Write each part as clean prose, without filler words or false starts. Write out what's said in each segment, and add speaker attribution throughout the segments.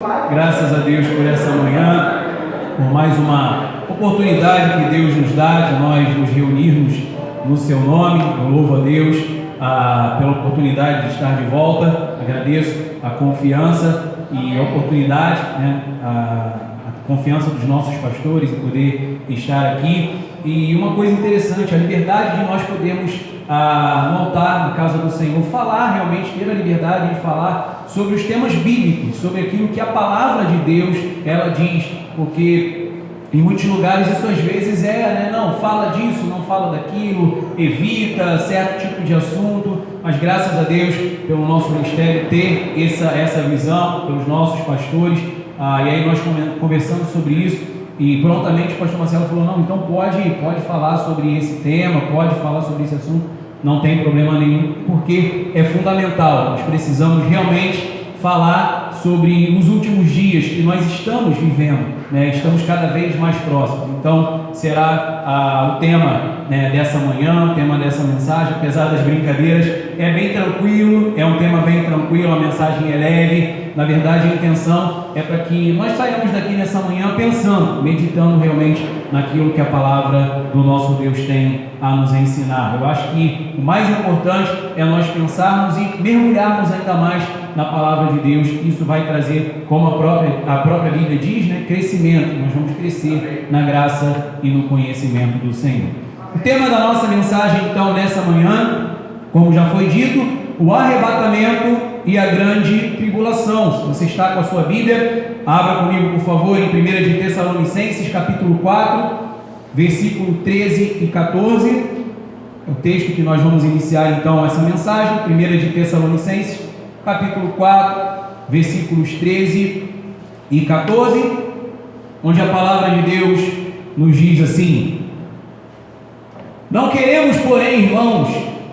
Speaker 1: Graças a Deus por essa manhã, por mais uma oportunidade que Deus nos dá de nós nos reunirmos no seu nome. Eu louvo a Deus pela oportunidade de estar de volta. Agradeço a confiança e a oportunidade, a confiança dos nossos pastores em poder estar aqui. E uma coisa interessante, a liberdade de nós podermos no altar, na casa do Senhor, falar realmente, ter a liberdade de falar sobre os temas bíblicos, sobre aquilo que a palavra de Deus, ela diz, porque em muitos lugares isso às vezes não, fala disso, não fala daquilo, evita certo tipo de assunto, mas graças a Deus, pelo nosso ministério, ter essa visão, pelos nossos pastores, e aí nós conversamos sobre isso, e prontamente o pastor Marcelo falou, não, então pode falar sobre esse tema, pode falar sobre esse assunto, não tem problema nenhum, porque é fundamental, nós precisamos realmente falar sobre os últimos dias que nós estamos vivendo, estamos cada vez mais próximos. Então será o tema dessa manhã, o tema dessa mensagem, apesar das brincadeiras, é bem tranquilo, é um tema bem tranquilo, a mensagem é leve. Na verdade a intenção é para que nós saiamos daqui nessa manhã pensando, meditando realmente naquilo que a palavra do nosso Deus tem a nos ensinar. Eu acho que o mais importante é nós pensarmos e mergulharmos ainda mais na palavra de Deus. Isso vai trazer, como a própria Bíblia diz, crescimento. Nós vamos crescer na graça e no conhecimento do Senhor. O tema da nossa mensagem então nessa manhã, como já foi dito, o arrebatamento e a grande tribulação. Se você está com a sua Bíblia, abra comigo por favor em 1 de Tessalonicenses capítulo 4, versículo 13 e 14, é o texto que nós vamos iniciar então essa mensagem. 1 de Tessalonicenses capítulo 4, versículos 13 e 14, onde a palavra de Deus nos diz assim: não queremos, porém, irmãos,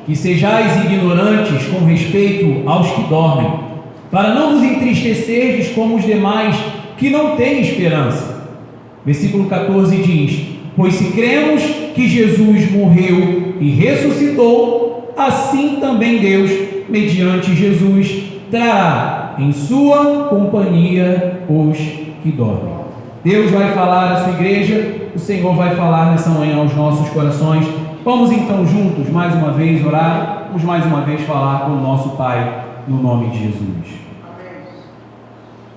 Speaker 1: que sejais ignorantes com respeito aos que dormem, para não vos entristecerdes como os demais que não têm esperança. Versículo 14 diz: pois se cremos que Jesus morreu e ressuscitou, assim também Deus, mediante Jesus, trará em sua companhia os que dormem. Deus vai falar à sua igreja, o Senhor vai falar nessa manhã aos nossos corações. Vamos então juntos, mais uma vez, orar, vamos mais uma vez falar com o nosso Pai, no nome de Jesus.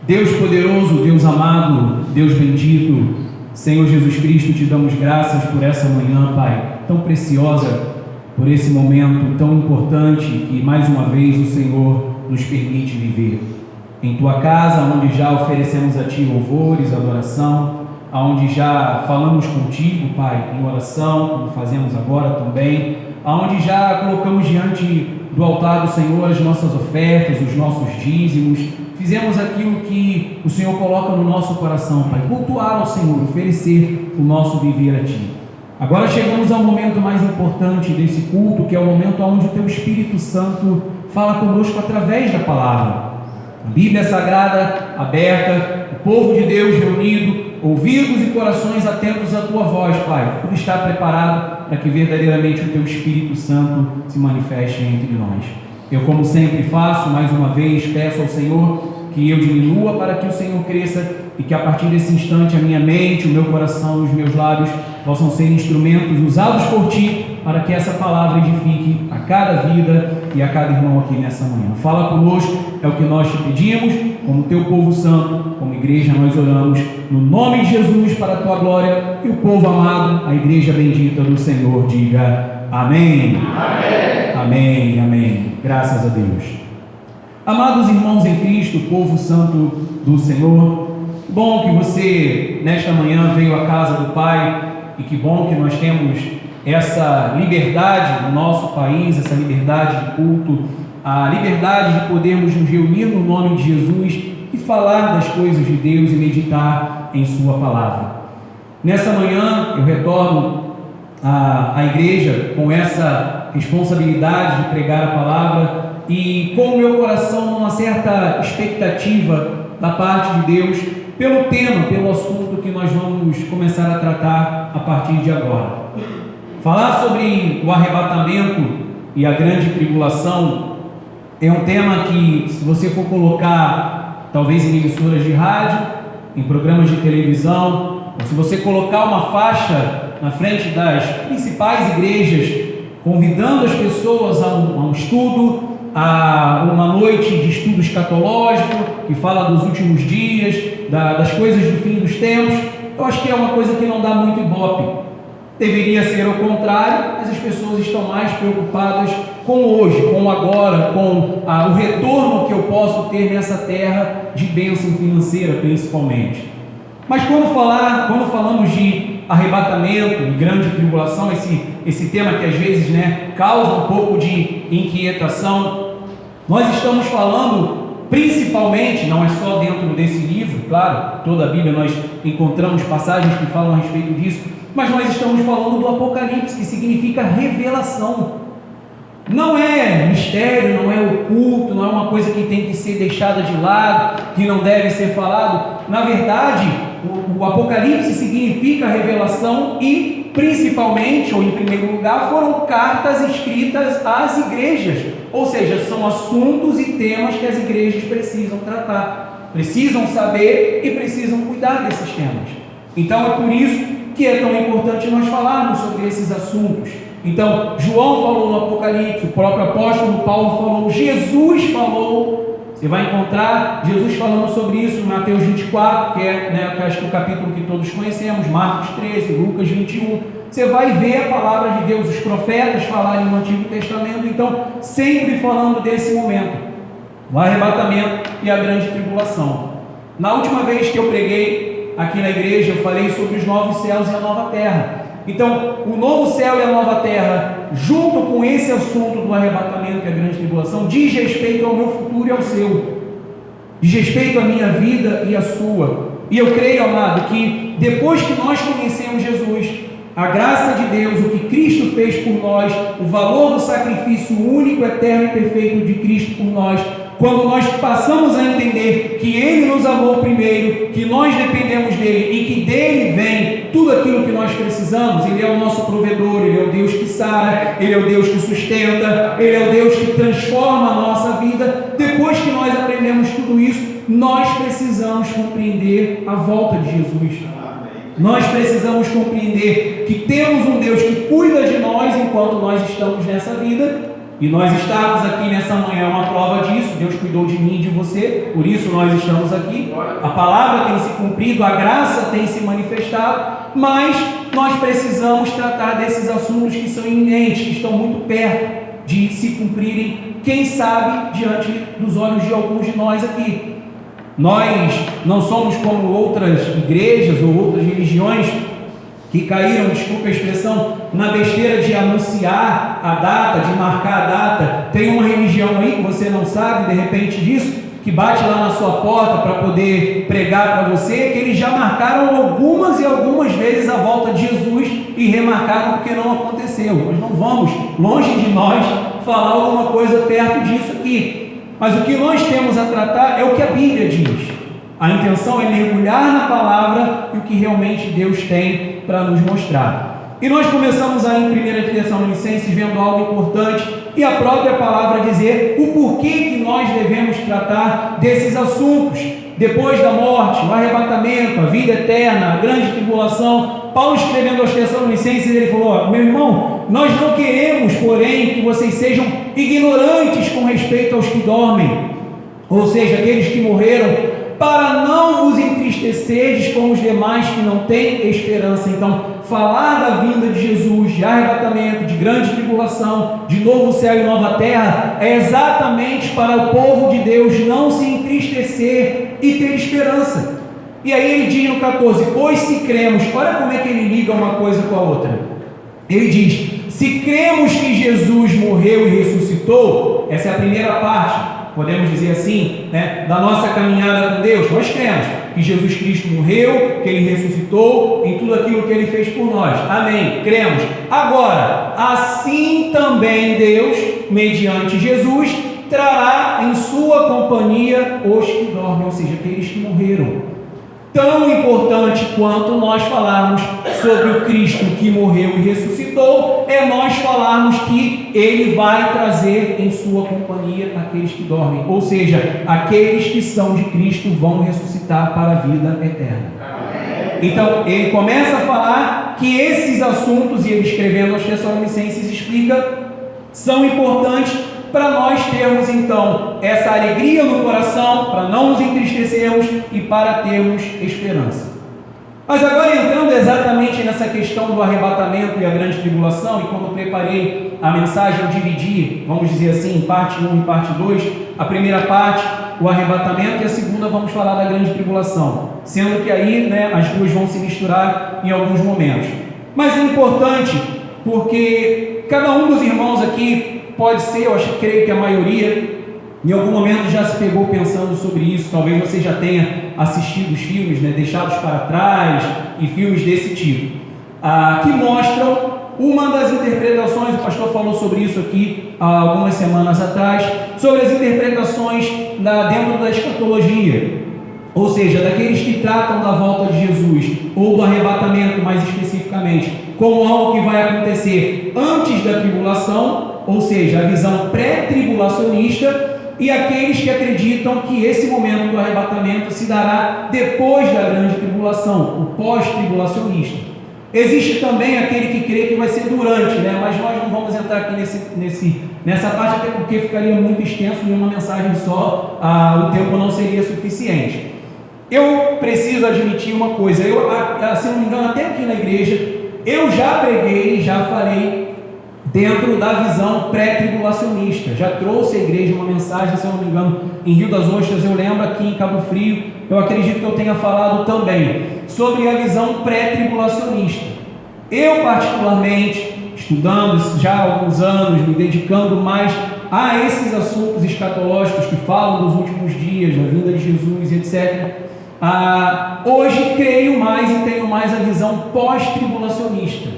Speaker 1: Deus poderoso, Deus amado, Deus bendito, Senhor Jesus Cristo, te damos graças por essa manhã, Pai, tão preciosa, por esse momento tão importante que mais uma vez o Senhor nos permite viver. Em Tua casa, onde já oferecemos a Ti louvores, adoração, aonde já falamos contigo, Pai, em oração, como fazemos agora também, aonde já colocamos diante do altar do Senhor as nossas ofertas, os nossos dízimos, fizemos aquilo que o Senhor coloca no nosso coração, Pai, cultuar ao Senhor, oferecer o nosso viver a Ti. Agora chegamos ao momento mais importante desse culto, que é o momento onde o Teu Espírito Santo fala conosco através da palavra. A Bíblia Sagrada aberta, o povo de Deus reunido, ouvidos e corações atentos à Tua voz, Pai. Tudo está preparado para que verdadeiramente o Teu Espírito Santo se manifeste entre nós. Eu, como sempre faço, mais uma vez peço ao Senhor que eu diminua para que o Senhor cresça e que a partir desse instante a minha mente, o meu coração e os meus lábios possam ser instrumentos usados por Ti para que essa palavra edifique a cada vida e a cada irmão aqui nessa manhã. Fala conosco, é o que nós Te pedimos, como Teu povo santo, como igreja nós oramos, no nome de Jesus, para a Tua glória, e o povo amado, a igreja bendita do Senhor, diga amém. Amém. Amém, amém. Graças a Deus. Amados irmãos em Cristo, povo santo do Senhor, bom que você nesta manhã veio à casa do Pai, e que bom que nós temos essa liberdade no nosso país, essa liberdade de culto, a liberdade de podermos nos reunir no nome de Jesus e falar das coisas de Deus e meditar em Sua palavra. Nessa manhã eu retorno à igreja com essa responsabilidade de pregar a palavra e com o meu coração numa certa expectativa da parte de Deus pelo tema, pelo assunto que nós vamos começar a tratar a partir de agora. Falar sobre o arrebatamento e a grande tribulação é um tema que, se você for colocar talvez em emissoras de rádio, em programas de televisão, ou se você colocar uma faixa na frente das principais igrejas, convidando as pessoas a um estudo, a uma noite de estudo escatológico, que fala dos últimos dias, das coisas do fim dos tempos, eu acho que é uma coisa que não dá muito ibope. Deveria ser o contrário, mas as pessoas estão mais preocupadas com hoje, com o agora, com o retorno que eu posso ter nessa terra de bênção financeira, principalmente. Mas quando falamos de arrebatamento e grande tribulação, esse tema que às vezes causa um pouco de inquietação, nós estamos falando principalmente, não é só dentro desse livro, claro, toda a Bíblia nós encontramos passagens que falam a respeito disso, mas nós estamos falando do Apocalipse, que significa revelação. Não é mistério, não é oculto, não é uma coisa que tem que ser deixada de lado, que não deve ser falado. Na verdade, o Apocalipse significa revelação e, principalmente, ou em primeiro lugar, foram cartas escritas às igrejas. Ou seja, são assuntos e temas que as igrejas precisam tratar, precisam saber e precisam cuidar desses temas. Então é por isso que é tão importante nós falarmos sobre esses assuntos. Então, João falou no Apocalipse, o próprio apóstolo Paulo falou, Jesus falou. Você vai encontrar Jesus falando sobre isso em Mateus 24, que é acho que o capítulo que todos conhecemos, Marcos 13, Lucas 21. Você vai ver a palavra de Deus, os profetas falarem no Antigo Testamento, então sempre falando desse momento, o arrebatamento e a grande tribulação. Na última vez que eu preguei aqui na igreja, eu falei sobre os novos céus e a nova terra. Então, o novo céu e a nova terra, junto com esse assunto do arrebatamento e a grande tribulação, diz respeito ao meu futuro e ao seu, diz respeito à minha vida e à sua. E eu creio, amado, que depois que nós conhecemos Jesus, a graça de Deus, o que Cristo fez por nós, o valor do sacrifício único, eterno e perfeito de Cristo por nós, quando nós passamos a entender que Ele nos amou primeiro, que nós dependemos dEle e que dEle vem tudo aquilo que nós precisamos, Ele é o nosso provedor, Ele é o Deus que sara, Ele é o Deus que sustenta, Ele é o Deus que transforma a nossa vida. Depois que nós aprendemos tudo isso, nós precisamos compreender a volta de Jesus. Nós precisamos compreender que temos um Deus que cuida de nós enquanto nós estamos nessa vida. E nós estamos aqui nessa manhã, uma prova disso. Deus cuidou de mim e de você, por isso nós estamos aqui. A palavra tem se cumprido, a graça tem se manifestado, mas nós precisamos tratar desses assuntos que são iminentes, que estão muito perto de se cumprirem, quem sabe, diante dos olhos de alguns de nós aqui. Nós não somos como outras igrejas ou outras religiões que caíram, desculpa a expressão, na besteira de anunciar a data, de marcar a data. Tem uma religião aí que você não sabe, de repente, disso, que bate lá na sua porta para poder pregar para você, que eles já marcaram algumas e algumas vezes a volta de Jesus e remarcaram porque não aconteceu. Nós não vamos, longe de nós, falar alguma coisa perto disso aqui. Mas o que nós temos a tratar é o que a Bíblia diz. A intenção é mergulhar na palavra e o que realmente Deus tem para nos mostrar. E nós começamos aí em 1 Tessalonicenses vendo algo importante e a própria palavra dizer o porquê que nós devemos tratar desses assuntos. Depois da morte, o arrebatamento, a vida eterna, a grande tribulação. Paulo escrevendo aos Tessalonicenses, ele falou: meu irmão, nós não queremos, porém, que vocês sejam ignorantes com respeito aos que dormem, ou seja, aqueles que morreram, para não vos entristecerdes como os demais que não têm esperança. Então, falar da vinda de Jesus, de arrebatamento, de grande tribulação, de novo céu e nova terra, é exatamente para o povo de Deus não se entristecer e ter esperança. E aí ele diz no 14, pois se cremos, olha como é que ele liga uma coisa com a outra. Ele diz, se cremos que Jesus morreu e ressuscitou, essa é a primeira parte, podemos dizer assim, da nossa caminhada com Deus. Nós cremos que Jesus Cristo morreu, que Ele ressuscitou, em tudo aquilo que Ele fez por nós. Amém, cremos. Agora, assim também Deus, mediante Jesus, trará em sua companhia os que dormem, ou seja, aqueles que morreram. tão importante quanto nós falarmos sobre o Cristo que morreu e ressuscitou, é nós falarmos que Ele vai trazer em sua companhia aqueles que dormem, ou seja, aqueles que são de Cristo vão ressuscitar para a vida eterna. Então, ele começa a falar que esses assuntos, e ele escrevendo aos Tessalonicenses explica, são importantes para nós termos então essa alegria no coração, para não nos entristecermos e para termos esperança. Mas agora entrando exatamente nessa questão do arrebatamento e a grande tribulação, e quando preparei a mensagem eu dividi, vamos dizer assim, em parte 1 e parte 2, a primeira parte, o arrebatamento, e a segunda vamos falar da grande tribulação, sendo que aí as duas vão se misturar em alguns momentos. Mas é importante porque cada um dos irmãos aqui pode ser, eu creio que a maioria, em algum momento já se pegou pensando sobre isso. Talvez você já tenha assistido os filmes, Deixados para Trás, e filmes desse tipo, que mostram uma das interpretações. O pastor falou sobre isso aqui há algumas semanas atrás, sobre as interpretações dentro da escatologia, ou seja, daqueles que tratam da volta de Jesus, ou do arrebatamento mais especificamente, como algo que vai acontecer antes da tribulação, ou seja, a visão pré-tribulacionista, e aqueles que acreditam que esse momento do arrebatamento se dará depois da grande tribulação, o pós-tribulacionista. Existe também aquele que crê que vai ser durante, mas nós não vamos entrar aqui nessa parte, até porque ficaria muito extenso em uma mensagem só, o tempo não seria suficiente. Eu preciso admitir uma coisa, se não me engano, até aqui na igreja, eu já preguei, já falei dentro da visão pré-tribulacionista. Já trouxe à igreja uma mensagem, se eu não me engano, em Rio das Ostras, eu lembro, aqui em Cabo Frio, eu acredito que eu tenha falado também sobre a visão pré-tribulacionista. Eu particularmente, estudando já há alguns anos, me dedicando mais a esses assuntos escatológicos que falam dos últimos dias, da vinda de Jesus, etc., hoje creio mais e tenho mais a visão pós-tribulacionista.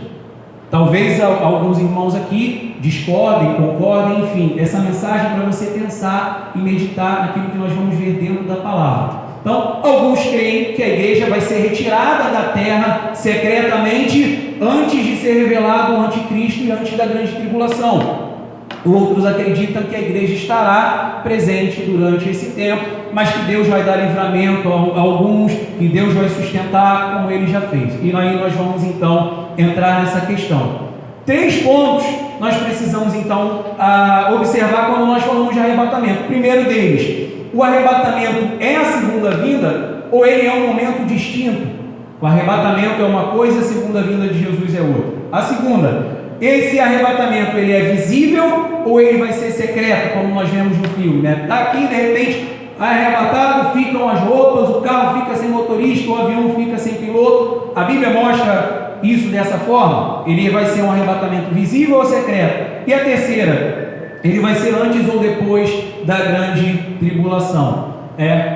Speaker 1: Talvez alguns irmãos aqui discordem, concordem, enfim, essa mensagem é para você pensar e meditar naquilo que nós vamos ver dentro da palavra. Então, alguns creem que a igreja vai ser retirada da terra secretamente antes de ser revelado o anticristo e antes da grande tribulação. Outros acreditam que a igreja estará presente durante esse tempo, mas que Deus vai dar livramento a alguns, que Deus vai sustentar como Ele já fez. E aí nós vamos então entrar nessa questão. 3 pontos nós precisamos então observar quando nós falamos de arrebatamento. O primeiro deles, o arrebatamento é a segunda vinda ou ele é um momento distinto? O arrebatamento é uma coisa, a segunda vinda de Jesus é outra. A segunda, esse arrebatamento ele é visível ou ele vai ser secreto, como nós vemos no filme, Está aqui, de repente, arrebatado, ficam as roupas, o carro fica sem motorista, o avião fica sem piloto. A Bíblia mostra isso dessa forma. Ele vai ser um arrebatamento visível ou secreto? E a terceira, ele vai ser antes ou depois da grande tribulação?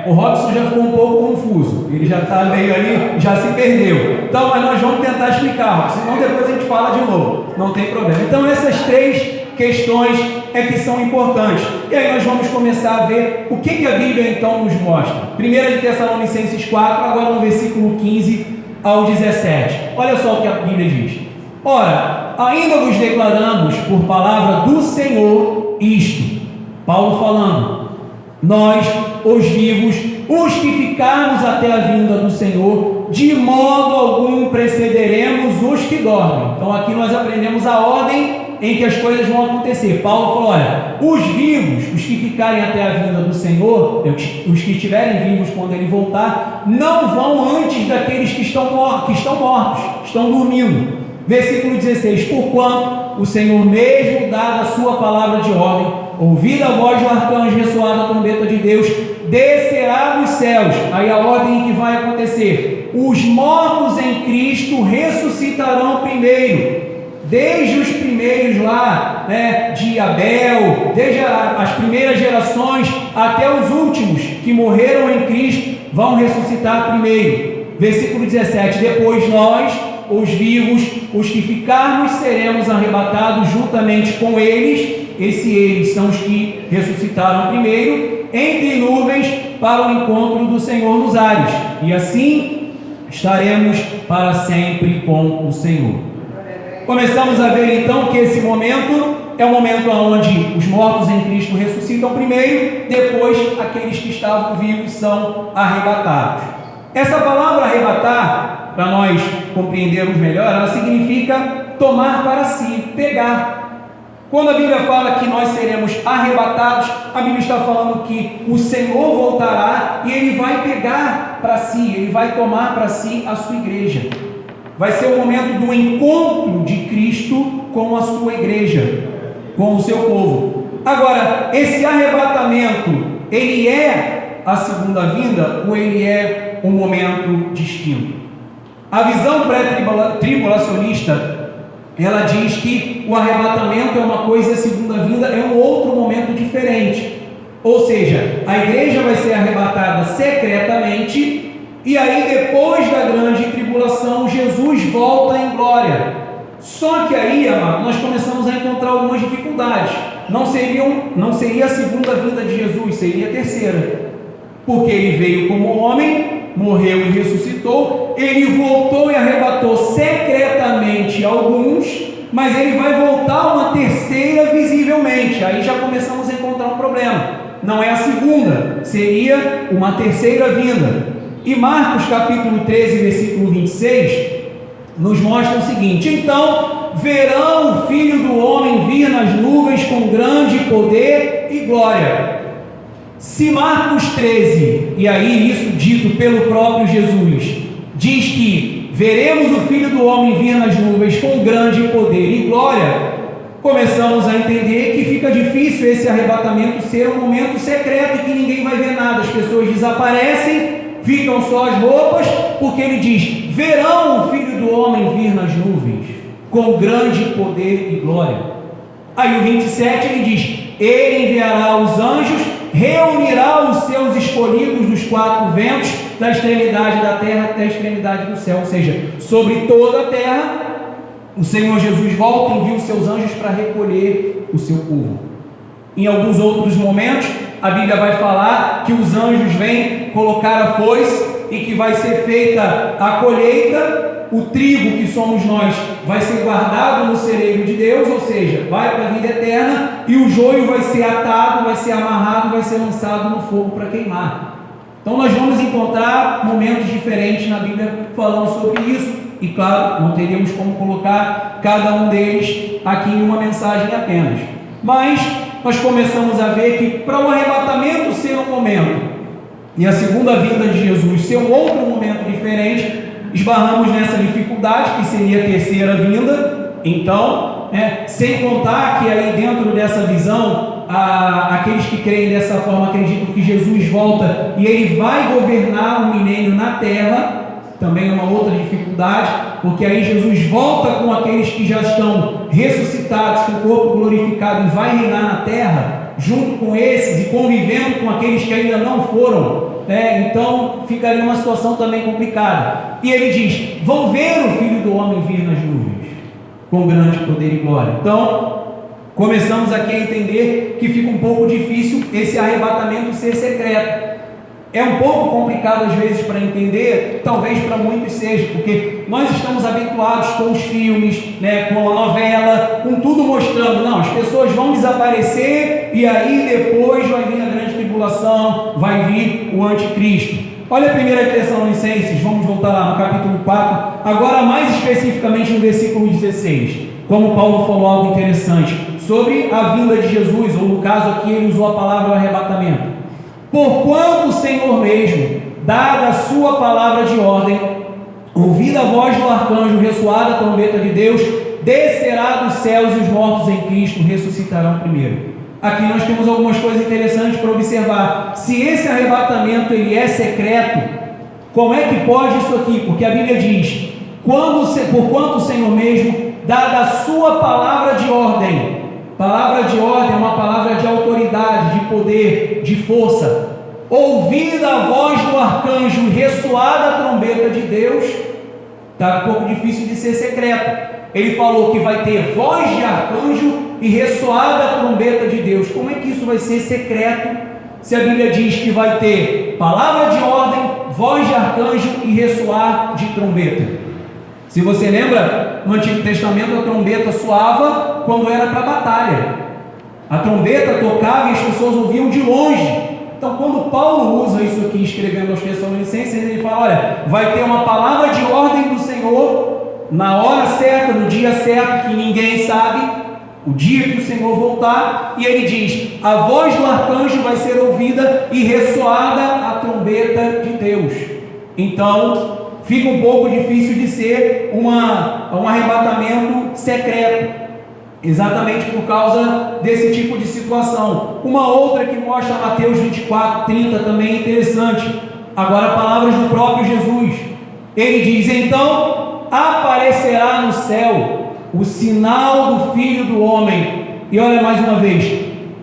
Speaker 1: O Robson já ficou um pouco confuso, ele já está meio ali, já se perdeu. Então, mas nós vamos tentar explicar, senão depois a gente fala de novo, não tem problema. Então, essas 3 questões que são importantes. E aí nós vamos começar a ver o que a Bíblia então nos mostra. 1 Tessalonicenses 4, agora no versículo 15 ao 17. Olha só o que a Bíblia diz. Ora, ainda vos declaramos por palavra do Senhor isto. Paulo falando: nós, os vivos, os que ficarmos até a vinda do Senhor, de modo algum precederemos os que dormem. Então aqui nós aprendemos a ordem em que as coisas vão acontecer. Paulo falou: olha, os vivos, os que ficarem até a vinda do Senhor, os que estiverem vivos quando Ele voltar, não vão antes daqueles que estão mortos, estão dormindo. Versículo 16: porquanto o Senhor mesmo, dada a sua palavra de ordem, ouvida a voz do arcanjo, ressoada a trombeta de Deus, descerá dos céus. Aí a ordem que vai acontecer: os mortos em Cristo ressuscitarão primeiro. Desde os primeiros lá, de Abel, desde as primeiras gerações até os últimos que morreram em Cristo, vão ressuscitar primeiro. Versículo 17: depois nós, os vivos, os que ficarmos, seremos arrebatados juntamente com eles. Eles são os que ressuscitaram primeiro, entre nuvens para o encontro do Senhor nos ares, e assim estaremos para sempre com o Senhor. Começamos a ver então que esse momento é o momento onde os mortos em Cristo ressuscitam primeiro, depois aqueles que estavam vivos são arrebatados. Essa palavra arrebatar, para nós compreendermos melhor, ela significa tomar para si, pegar. Quando a Bíblia fala que nós seremos arrebatados, a Bíblia está falando que o Senhor voltará e Ele vai pegar para si, Ele vai tomar para si a sua igreja. Vai ser o momento do encontro de Cristo com a sua igreja, com o seu povo. Agora, esse arrebatamento, ele é a segunda vinda ou ele é um momento distinto? A visão pré-tribulacionista, ela diz que o arrebatamento é uma coisa e a segunda vinda é um outro momento diferente. Ou seja, a igreja vai ser arrebatada secretamente e aí depois da grande tribulação, Jesus volta em glória. Só que aí, amado, nós começamos a encontrar algumas dificuldades. Não seria a segunda vinda de Jesus, seria a terceira. Porque ele veio como homem, morreu e ressuscitou, ele voltou e arrebatou secretamente alguns, mas ele vai voltar uma terceira visivelmente. Aí já começamos a encontrar um problema. Não é a segunda, seria uma terceira vinda. E Marcos capítulo 13, versículo 26, nos mostra o seguinte: então verão o Filho do Homem vir nas nuvens com grande poder e glória. Se Marcos 13, e aí isso dito pelo próprio Jesus, diz que veremos o Filho do Homem vir nas nuvens com grande poder e glória, começamos a entender que fica difícil esse arrebatamento ser um momento secreto e que ninguém vai ver nada. As pessoas desaparecem, ficam só as roupas, porque ele diz: verão o Filho do Homem vir nas nuvens com grande poder e glória. Aí o 27 ele diz: ele enviará os anjos, reunirá os seus escolhidos dos quatro ventos, da extremidade da terra até a extremidade do céu. Ou seja, sobre toda a terra, o Senhor Jesus volta e envia os seus anjos para recolher o seu povo. Em alguns outros momentos, a Bíblia vai falar que os anjos vêm colocar a foice e que vai ser feita a colheita. O trigo, que somos nós, vai ser guardado no cereiro de Deus, ou seja, vai para a vida eterna, e o joio vai ser atado, vai ser amarrado, vai ser lançado no fogo para queimar. Então nós vamos encontrar momentos diferentes na Bíblia falando sobre isso, e claro, não teríamos como colocar cada um deles aqui em uma mensagem apenas. Mas nós começamos a ver que para o arrebatamento ser um momento, e a segunda vinda de Jesus ser um outro momento diferente, esbarramos nessa dificuldade, que seria a terceira vinda. Então, sem contar que aí dentro dessa visão, aqueles que creem dessa forma acreditam que Jesus volta e ele vai governar o milênio na terra. Também é uma outra dificuldade, porque aí Jesus volta com aqueles que já estão ressuscitados, com o corpo glorificado, e vai reinar na terra junto com esses e convivendo com aqueles que ainda não foram. Então ficaria uma situação também complicada. E ele diz: vão ver o Filho do Homem vir nas nuvens com grande poder e glória. Então começamos aqui a entender que fica um pouco difícil esse arrebatamento ser secreto. É um pouco complicado às vezes para entender, talvez para muitos seja, porque nós estamos habituados com os filmes, com a novela, com tudo mostrando, não, as pessoas vão desaparecer e aí depois vai vir a grande tribulação, vai vir o anticristo. Olha a 1 Tessalonicenses, vamos voltar lá no capítulo 4, agora mais especificamente no versículo 16, como Paulo falou algo interessante sobre a vinda de Jesus, ou no caso aqui ele usou a palavra arrebatamento. Porquanto o Senhor mesmo, dada a sua palavra de ordem, ouvida a voz do arcanjo, ressoada a trombeta de Deus, descerá dos céus e os mortos em Cristo ressuscitarão primeiro. Aqui nós temos algumas coisas interessantes para observar. Se esse arrebatamento ele é secreto, como é que pode isso aqui? Porque a Bíblia diz: porquanto o Senhor mesmo, dada a sua palavra de ordem. Palavra de ordem é uma palavra de autoridade, de poder, de força. Ouvida a voz do arcanjo, ressoada a trombeta de Deus, está um pouco difícil de ser secreto. Ele falou que vai ter voz de arcanjo e ressoada a trombeta de Deus. Como é que isso vai ser secreto se a Bíblia diz que vai ter palavra de ordem, voz de arcanjo e ressoar de trombeta? Se você lembra, no Antigo Testamento a trombeta soava quando era para a batalha. A trombeta tocava e as pessoas ouviam de longe. Então, quando Paulo usa isso aqui, escrevendo aos Tessalonicenses, ele fala: olha, vai ter uma palavra de ordem do Senhor, na hora certa, no dia certo, que ninguém sabe, o dia que o Senhor voltar, e ele diz: a voz do arcanjo vai ser ouvida e ressoada a trombeta de Deus. Então, fica um pouco difícil de ser um arrebatamento secreto, exatamente por causa desse tipo de situação. Uma outra que mostra Mateus 24:30 também é interessante. Agora, palavras do próprio Jesus. Ele diz: então aparecerá no céu o sinal do Filho do Homem. E olha mais uma vez: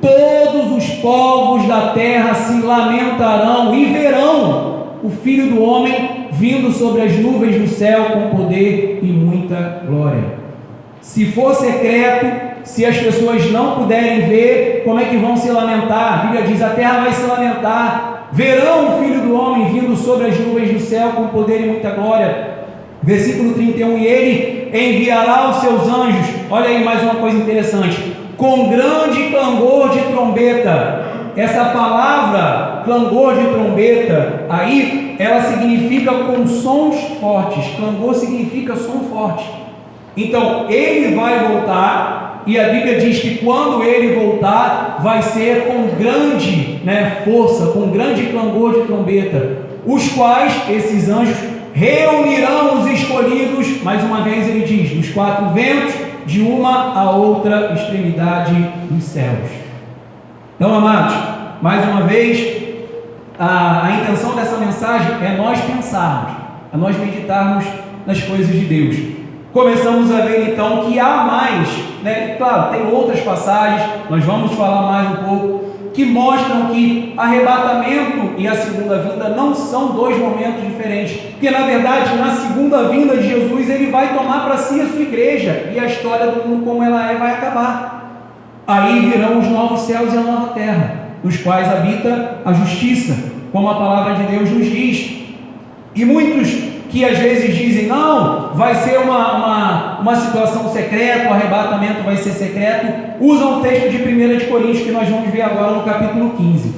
Speaker 1: todos os povos da terra se lamentarão e verão o Filho do Homem vindo sobre as nuvens do céu com poder e muita glória. Se for secreto, se as pessoas não puderem ver, como é que vão se lamentar? A Bíblia diz: a terra vai se lamentar, verão o Filho do Homem vindo sobre as nuvens do céu com poder e muita glória. Versículo 31, e ele enviará os seus anjos, olha aí mais uma coisa interessante, com grande clangor de trombeta. Essa palavra, clangor de trombeta, aí, ela significa com sons fortes. Clangor significa som forte. Então, ele vai voltar, e a Bíblia diz que quando ele voltar, vai ser com grande força, com grande clangor de trombeta, os quais, esses anjos, reunirão os escolhidos, mais uma vez ele diz, dos quatro ventos, de uma a outra extremidade dos céus. Então, amados, mais uma vez, a intenção dessa mensagem é nós pensarmos, é nós meditarmos nas coisas de Deus. Começamos a ver então que há mais, claro, tem outras passagens, nós vamos falar mais um pouco, que mostram que arrebatamento e a segunda vinda não são dois momentos diferentes, porque na verdade na segunda vinda de Jesus ele vai tomar para si a sua igreja, e a história do mundo como ela é vai acabar. Aí virão os novos céus e a nova terra, nos quais habita a justiça, como a palavra de Deus nos diz. E muitos que às vezes dizem: não, vai ser uma situação secreta, o arrebatamento vai ser secreto, usam o texto de 1 de Coríntios, que nós vamos ver agora no capítulo 15.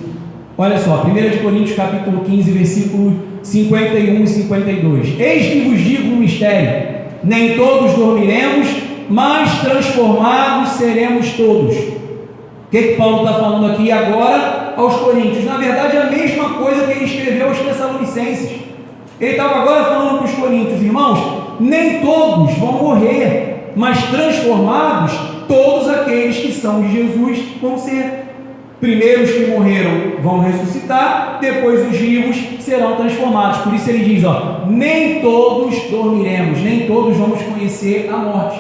Speaker 1: Olha só, 1 de Coríntios capítulo 15, versículos 51 e 52. Eis que vos digo um mistério: nem todos dormiremos, mas transformados seremos todos. O que Paulo está falando aqui agora aos Coríntios? Na verdade, a mesma coisa que ele escreveu aos Tessalonicenses. Ele estava agora falando para os Coríntios: irmãos, nem todos vão morrer, mas transformados, todos aqueles que são de Jesus vão ser. Primeiro os que morreram vão ressuscitar, depois os vivos serão transformados. Por isso ele diz: nem todos dormiremos, nem todos vamos conhecer a morte.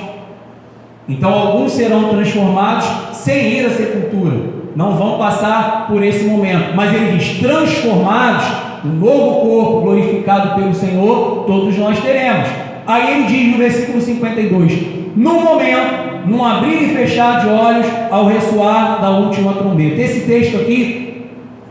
Speaker 1: Então alguns serão transformados sem ir à sepultura, não vão passar por esse momento, mas ele diz: transformados, um novo corpo glorificado pelo Senhor, todos nós teremos. Aí ele diz no versículo 52: no momento, num abrir e fechar de olhos, ao ressoar da última trombeta. Esse texto aqui,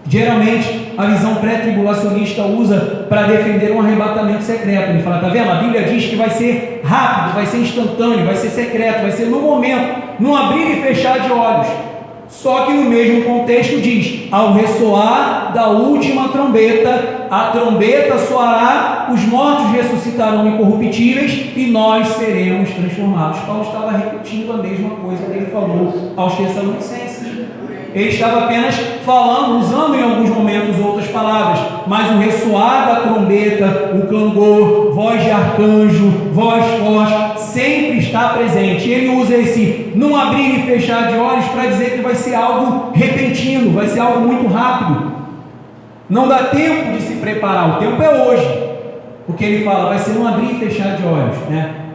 Speaker 1: geralmente, a visão pré-tribulacionista usa para defender um arrebatamento secreto. Ele fala: tá vendo? A Bíblia diz que vai ser rápido, vai ser instantâneo, vai ser secreto, vai ser no momento, num abrir e fechar de olhos. Só que no mesmo contexto diz: ao ressoar da última trombeta, a trombeta soará, os mortos ressuscitarão incorruptíveis e nós seremos transformados. Paulo estava repetindo a mesma coisa que ele falou aos Tessalonicenses. Ele estava apenas falando, usando em alguns momentos outras palavras, mas o ressoar da trombeta, o clangor, voz de arcanjo, voz forte, sempre está presente. Ele usa esse não abrir e fechar de olhos para dizer que vai ser algo repentino, vai ser algo muito rápido. Não dá tempo de se preparar, o tempo é hoje. Porque ele fala, vai ser um abrir e fechar de olhos,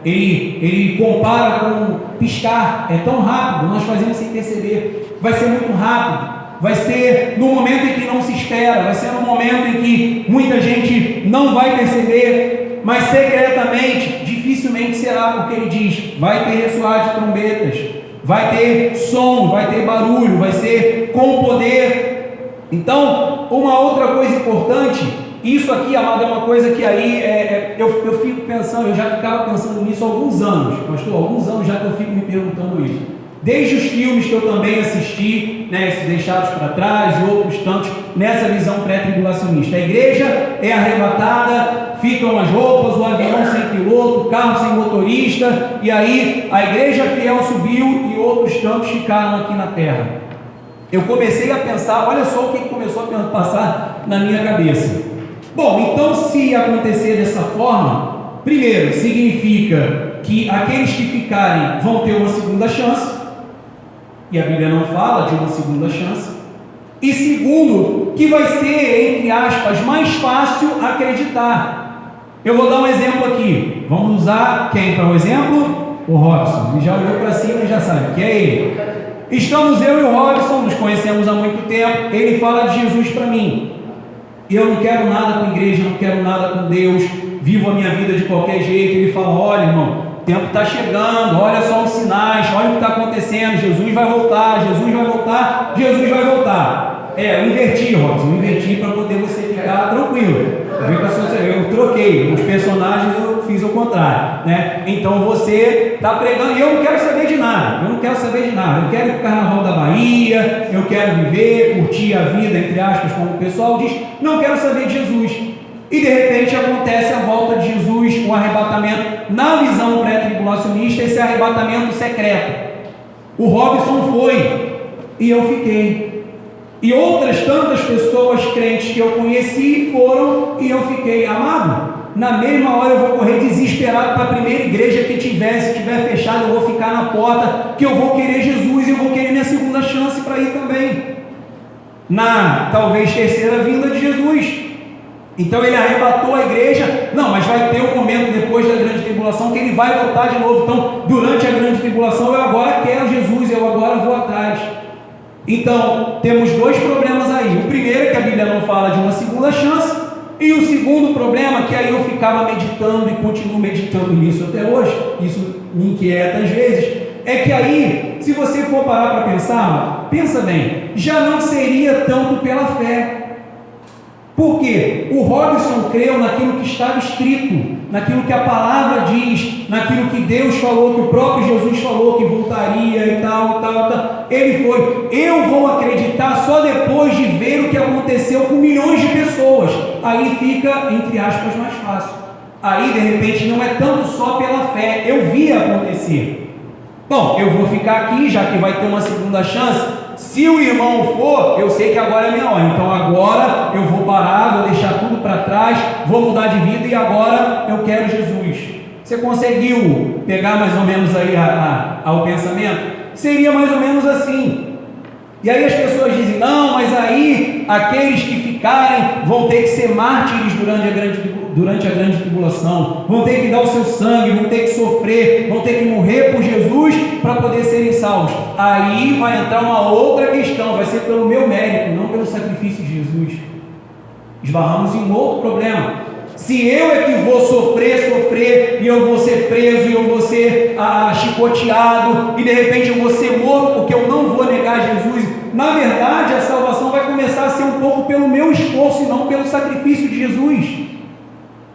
Speaker 1: Ele compara com piscar, é tão rápido, nós fazemos sem perceber. Vai ser muito rápido, vai ser no momento em que não se espera, vai ser no momento em que muita gente não vai perceber, mas secretamente, dificilmente será, porque ele diz: vai ter ressoar de trombetas, vai ter som, vai ter barulho, vai ser com poder. Então, uma outra coisa importante, isso aqui, amado, é uma coisa que aí eu fico pensando, eu já ficava pensando nisso há alguns anos, pastor, alguns anos já que eu fico me perguntando isso. Desde os filmes que eu também assisti, né, esses Deixados para Trás e outros tantos, nessa visão pré-tribulacionista. A igreja é arrebatada, ficam as roupas, o avião sem piloto, o carro sem motorista, e aí a igreja fiel subiu e outros tantos ficaram aqui na terra. Eu comecei a pensar, olha só o que começou a passar na minha cabeça. Bom, então se acontecer dessa forma, primeiro, significa que aqueles que ficarem vão ter uma segunda chance, e a Bíblia não fala de uma segunda chance. E segundo, que vai ser, entre aspas, mais fácil acreditar. Eu vou dar um exemplo aqui. Vamos usar quem para o exemplo? O Robson. Ele já olhou para cima e já sabe que é ele. Estamos eu e o Robson, nos conhecemos há muito tempo. Ele fala de Jesus para mim. Eu não quero nada com igreja, não quero nada com Deus, vivo a minha vida de qualquer jeito. Ele fala: olha, irmão, o tempo está chegando, olha só os sinais, olha o que está acontecendo, Jesus vai voltar, Jesus vai voltar, Jesus vai voltar. Eu inverti, Robson, inverti para poder você ficar tranquilo. Eu troquei, os personagens eu fiz o contrário, né? Então você está pregando, e eu não quero saber de nada, eu quero ir para o Carnaval da Bahia, eu quero viver, curtir a vida, entre aspas, como o pessoal diz, não quero saber de Jesus. E de repente acontece a volta de Jesus, o arrebatamento, na visão pré-tribulacionista, esse arrebatamento secreto. O Robson foi, e eu fiquei. E outras tantas pessoas crentes que eu conheci foram, e eu fiquei. Amado, na mesma hora eu vou correr desesperado para a primeira igreja que tiver, se tiver fechado eu vou ficar na porta, que eu vou querer Jesus e eu vou querer minha segunda chance para ir também, na talvez terceira vinda de Jesus. Então ele arrebatou a igreja, não, mas vai ter um momento depois da grande tribulação que ele vai voltar de novo. Então, durante a grande tribulação, eu agora quero Jesus, eu agora vou atrás. Então, temos dois problemas aí. O primeiro é que a Bíblia não fala de uma segunda chance, e o segundo problema, que aí eu ficava meditando e continuo meditando nisso até hoje, isso me inquieta às vezes, é que aí, se você for parar para pensar, pensa bem, já não seria tanto pela fé. Por quê? O Robson creu naquilo que estava escrito, naquilo que a palavra diz, naquilo que Deus falou, que o próprio Jesus falou que voltaria e tal. Ele foi. Eu vou acreditar só depois de ver o que aconteceu com milhões de pessoas. Aí fica, entre aspas, mais fácil. Aí, de repente, não é tanto só pela fé. Eu vi acontecer. Bom, eu vou ficar aqui, já que vai ter uma segunda chance. Se o irmão for, eu sei que agora é minha hora. Então agora eu vou parar, vou deixar tudo para trás, vou mudar de vida e agora eu quero Jesus. Você conseguiu pegar mais ou menos aí ao pensamento? Seria mais ou menos assim. E aí as pessoas dizem: não, mas aí aqueles que ficarem vão ter que ser mártires durante a grande tribulação, vão ter que dar o seu sangue, vão ter que sofrer, vão ter que morrer por Jesus para poder serem salvos. Aí vai entrar uma outra questão, vai ser pelo meu mérito, não pelo sacrifício de Jesus. Esbarramos em um outro problema. Se eu é que vou sofrer, e eu vou ser preso, e eu vou ser chicoteado, e de repente eu vou ser morto, porque eu não vou negar Jesus, na verdade a salvação vai começar a ser um pouco pelo meu esforço, e não pelo sacrifício de Jesus.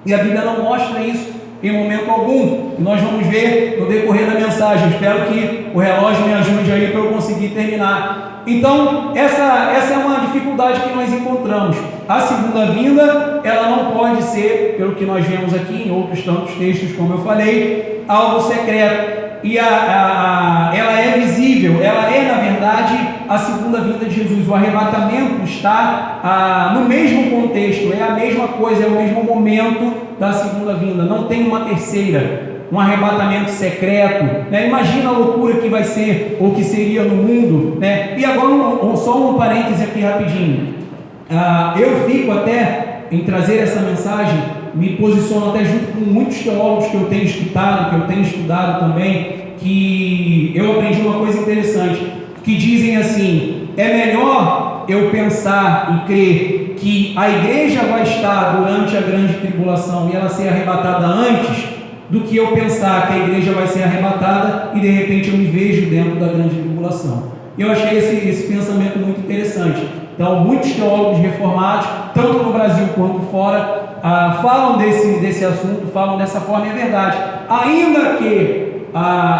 Speaker 1: E a Bíblia não mostra isso em momento algum, e nós vamos ver no decorrer da mensagem. Espero que o relógio me ajude aí para eu conseguir terminar. Então, essa é uma dificuldade que nós encontramos. A segunda vinda, ela não pode ser, pelo que nós vemos aqui em outros tantos textos, como eu falei, algo secreto. E ela é visível, ela é, na verdade, a segunda vinda de Jesus. O arrebatamento está no mesmo contexto, é a mesma coisa, é o mesmo momento da segunda vinda. Não tem uma terceira, um arrebatamento secreto, né? Imagina a loucura que vai ser, ou que seria no mundo, né? E agora, só um parêntese aqui rapidinho. Eu fico até em trazer essa mensagem, me posiciono até junto com muitos teólogos que eu tenho escutado, que eu tenho estudado também, que eu aprendi uma coisa interessante, que dizem assim: é melhor eu pensar e crer que a igreja vai estar durante a grande tribulação e ela ser arrebatada antes, do que eu pensar que a igreja vai ser arrebatada e de repente eu me vejo dentro da grande tribulação. Eu achei esse pensamento muito interessante. Então, muitos teólogos reformados, tanto no Brasil quanto fora, falam desse assunto, falam dessa forma, é verdade. Ainda que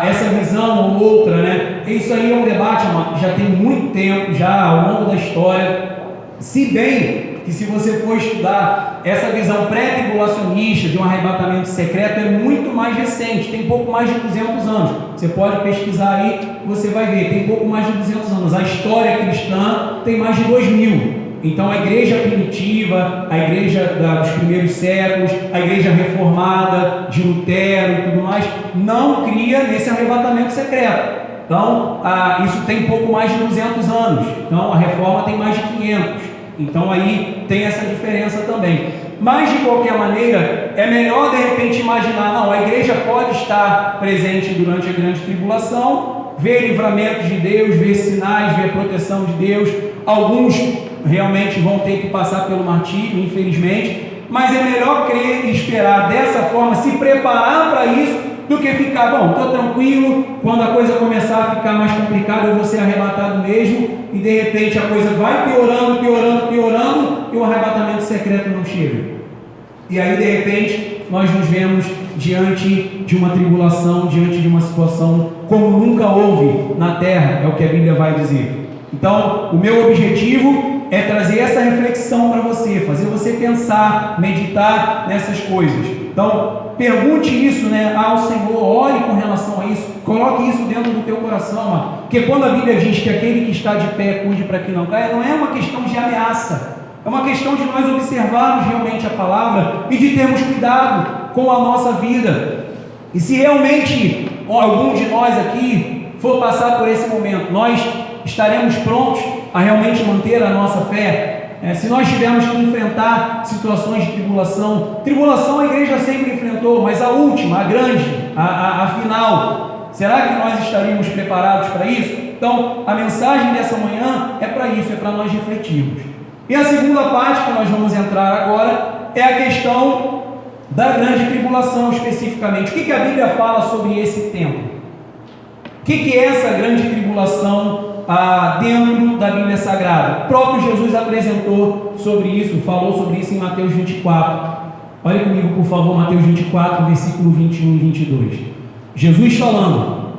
Speaker 1: essa visão ou outra, né? Isso aí é um debate, já tem muito tempo, já ao longo da história. Se bem que, se você for estudar essa visão pré-tribulacionista de um arrebatamento secreto, é muito mais recente, tem pouco mais de 200 anos. Você pode pesquisar aí, você vai ver, tem pouco mais de 200 anos. A história cristã tem mais de 2000. Então, a igreja primitiva, a igreja dos primeiros séculos, a igreja reformada de Lutero e tudo mais, não cria nesse arrebatamento secreto. Então, isso tem pouco mais de 200 anos. Então, a reforma tem mais de 500. Então, aí tem essa diferença também. Mas, de qualquer maneira, é melhor de repente imaginar, não, a igreja pode estar presente durante a grande tribulação, ver livramentos de Deus, ver sinais, ver proteção de Deus. Alguns realmente vão ter que passar pelo martírio, infelizmente, mas é melhor crer e esperar dessa forma, se preparar para isso, do que ficar, bom, estou tranquilo, quando a coisa começar a ficar mais complicada, eu vou ser arrebatado mesmo, e de repente a coisa vai piorando, e o arrebatamento secreto não chega. E aí, de repente, nós nos vemos diante de uma tribulação, diante de uma situação como nunca houve na terra, é o que a Bíblia vai dizer. Então, o meu objetivo é trazer essa reflexão para você, fazer você pensar, meditar nessas coisas. Então, pergunte isso, né, ao Senhor, ore com relação a isso, coloque isso dentro do teu coração, mano. Porque quando a Bíblia diz que aquele que está de pé cuide para que não caia, não é uma questão de ameaça, é uma questão de nós observarmos realmente a palavra e de termos cuidado com a nossa vida. E se realmente algum de nós aqui for passar por esse momento, nós estaremos prontos a realmente manter a nossa fé. Se nós tivermos que enfrentar situações de tribulação a igreja sempre enfrentou, mas a última, a grande, a final, será que nós estaríamos preparados para isso? Então, a mensagem dessa manhã é para isso, é para nós refletirmos. E a segunda parte que nós vamos entrar agora é a questão da grande tribulação especificamente. O que a Bíblia fala sobre esse tempo? O que é essa grande tribulação dentro da Bíblia Sagrada? O próprio Jesus apresentou sobre isso, falou sobre isso em Mateus 24. Olha comigo, por favor, Mateus 24, versículo 21 e 22. Jesus falando: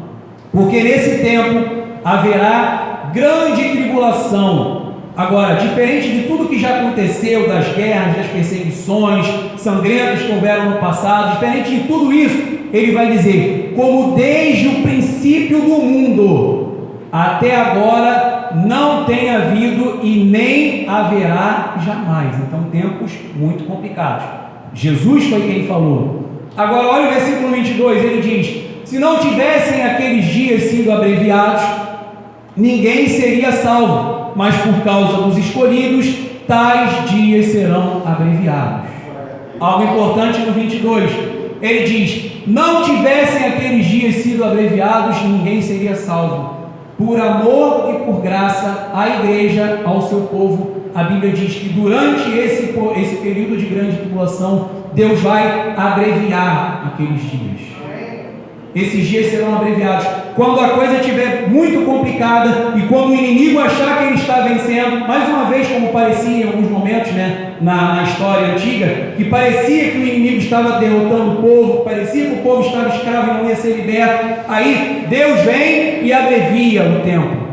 Speaker 1: porque nesse tempo haverá grande tribulação. Agora, diferente de tudo que já aconteceu, das guerras, das perseguições sangrentas que houveram no passado, diferente de tudo isso, ele vai dizer: como desde o princípio do mundo até agora não tem havido e nem haverá jamais. Então, tempos muito complicados. Jesus foi quem falou. Agora, olha o versículo 22, ele diz: se não tivessem aqueles dias sido abreviados, ninguém seria salvo, mas por causa dos escolhidos, tais dias serão abreviados. Algo importante no 22, ele diz: não tivessem aqueles dias sido abreviados, ninguém seria salvo. Por amor e por graça à igreja, ao seu povo, a Bíblia diz que durante esse período de grande tribulação, Deus vai abreviar aqueles dias. Esses dias serão abreviados. Quando a coisa estiver muito complicada e quando o inimigo achar que ele está vencendo, mais uma vez, como parecia em alguns momentos, né, na história antiga, que parecia que o inimigo estava derrotando o povo, parecia que o povo estava escravo e não ia ser liberto, aí Deus vem e abrevia o tempo.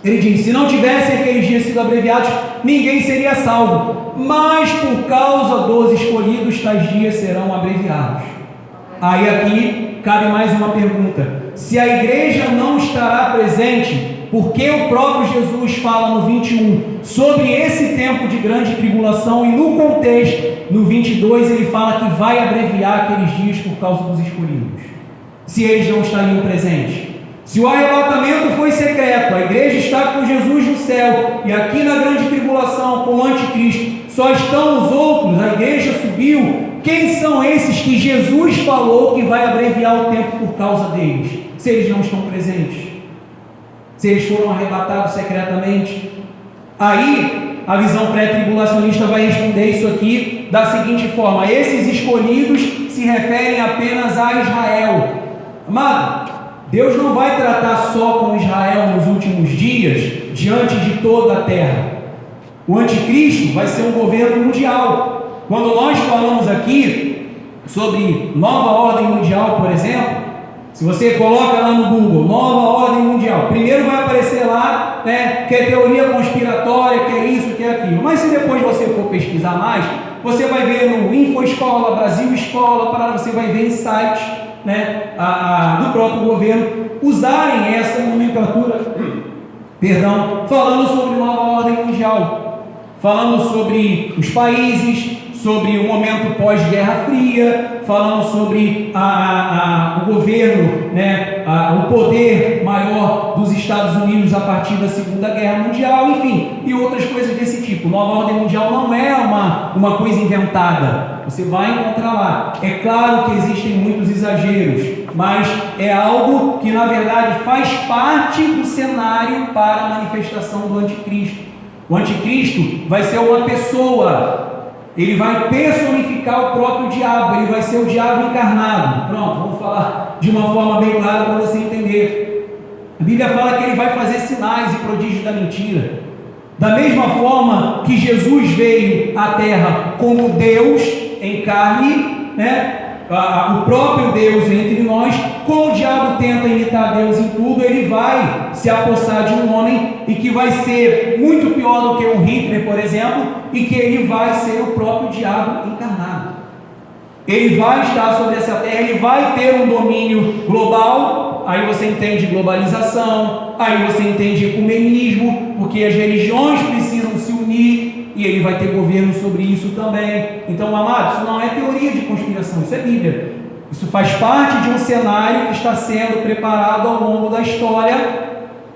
Speaker 1: Ele diz: se não tivessem aqueles dias sido abreviados, ninguém seria salvo, mas por causa dos escolhidos, tais dias serão abreviados. Aí aqui cabe mais uma pergunta: se a igreja não estará presente, por que o próprio Jesus fala no 21 sobre esse tempo de grande tribulação, e no contexto, no 22, ele fala que vai abreviar aqueles dias por causa dos escolhidos? Se eles não estariam presentes, se o arrebatamento foi secreto, a igreja está com Jesus no céu, e aqui na grande tribulação com o anticristo só estão os outros, a igreja subiu, quem são esses que Jesus falou que vai abreviar o tempo por causa deles, se eles não estão presentes? Se eles foram arrebatados secretamente? Aí, a visão pré-tribulacionista vai responder isso aqui da seguinte forma: esses escolhidos se referem apenas a Israel. Amado, Deus não vai tratar só com Israel nos últimos dias, diante de toda a terra. O anticristo vai ser um governo mundial. Quando nós falamos aqui sobre nova ordem mundial, por exemplo, se você coloca lá no Google, nova ordem mundial, primeiro vai aparecer lá, né, que é teoria conspiratória, que é isso, que é aquilo. Mas se depois você for pesquisar mais, você vai ver no InfoEscola, Brasil Escola, você vai ver em sites, né, do próprio governo usarem essa nomenclatura, falando sobre nova ordem mundial, falando sobre os países, sobre o momento pós-Guerra Fria, falando sobre o governo, né, o poder maior dos Estados Unidos a partir da Segunda Guerra Mundial, enfim, e outras coisas desse tipo. Nova ordem mundial não é uma coisa inventada, você vai encontrar lá. É claro que existem muitos exageros, mas é algo que na verdade faz parte do cenário para a manifestação do anticristo. O anticristo vai ser uma pessoa. Ele vai personificar o próprio diabo, ele vai ser o diabo encarnado. Pronto, vamos falar de uma forma bem clara para você entender. A Bíblia fala que ele vai fazer sinais e prodígios da mentira. Da mesma forma que Jesus veio à terra como Deus em carne, né? O próprio Deus entre nós, como o diabo tenta imitar Deus em tudo, ele vai se apossar de um homem e que vai ser muito pior do que um Hitler, por exemplo, e que ele vai ser o próprio diabo encarnado. Ele vai estar sobre essa terra, ele vai ter um domínio global. Aí você entende globalização, aí você entende ecumenismo, porque as religiões precisam se unir, e ele vai ter governo sobre isso também. Então, amados, isso não é teoria de conspiração, isso é Bíblia. Isso faz parte de um cenário que está sendo preparado ao longo da história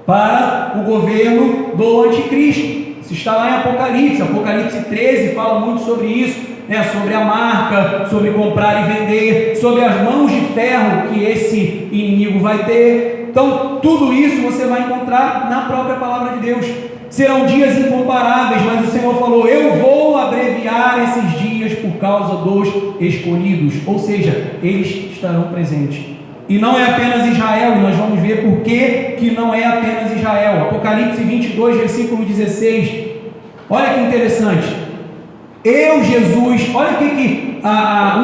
Speaker 1: para o governo do anticristo. Isso está lá em Apocalipse 13 fala muito sobre isso, né? Sobre a marca, sobre comprar e vender, sobre as mãos de ferro que esse inimigo vai ter. Então, tudo isso você vai encontrar na própria palavra de Deus. Serão dias incomparáveis, mas o Senhor falou: eu vou abreviar esses dias por causa dos escolhidos, ou seja, eles estarão presentes. E não é apenas Israel, e nós vamos ver por que não é apenas Israel. Apocalipse 22, versículo 16, olha que interessante. Eu, Jesus, olha o que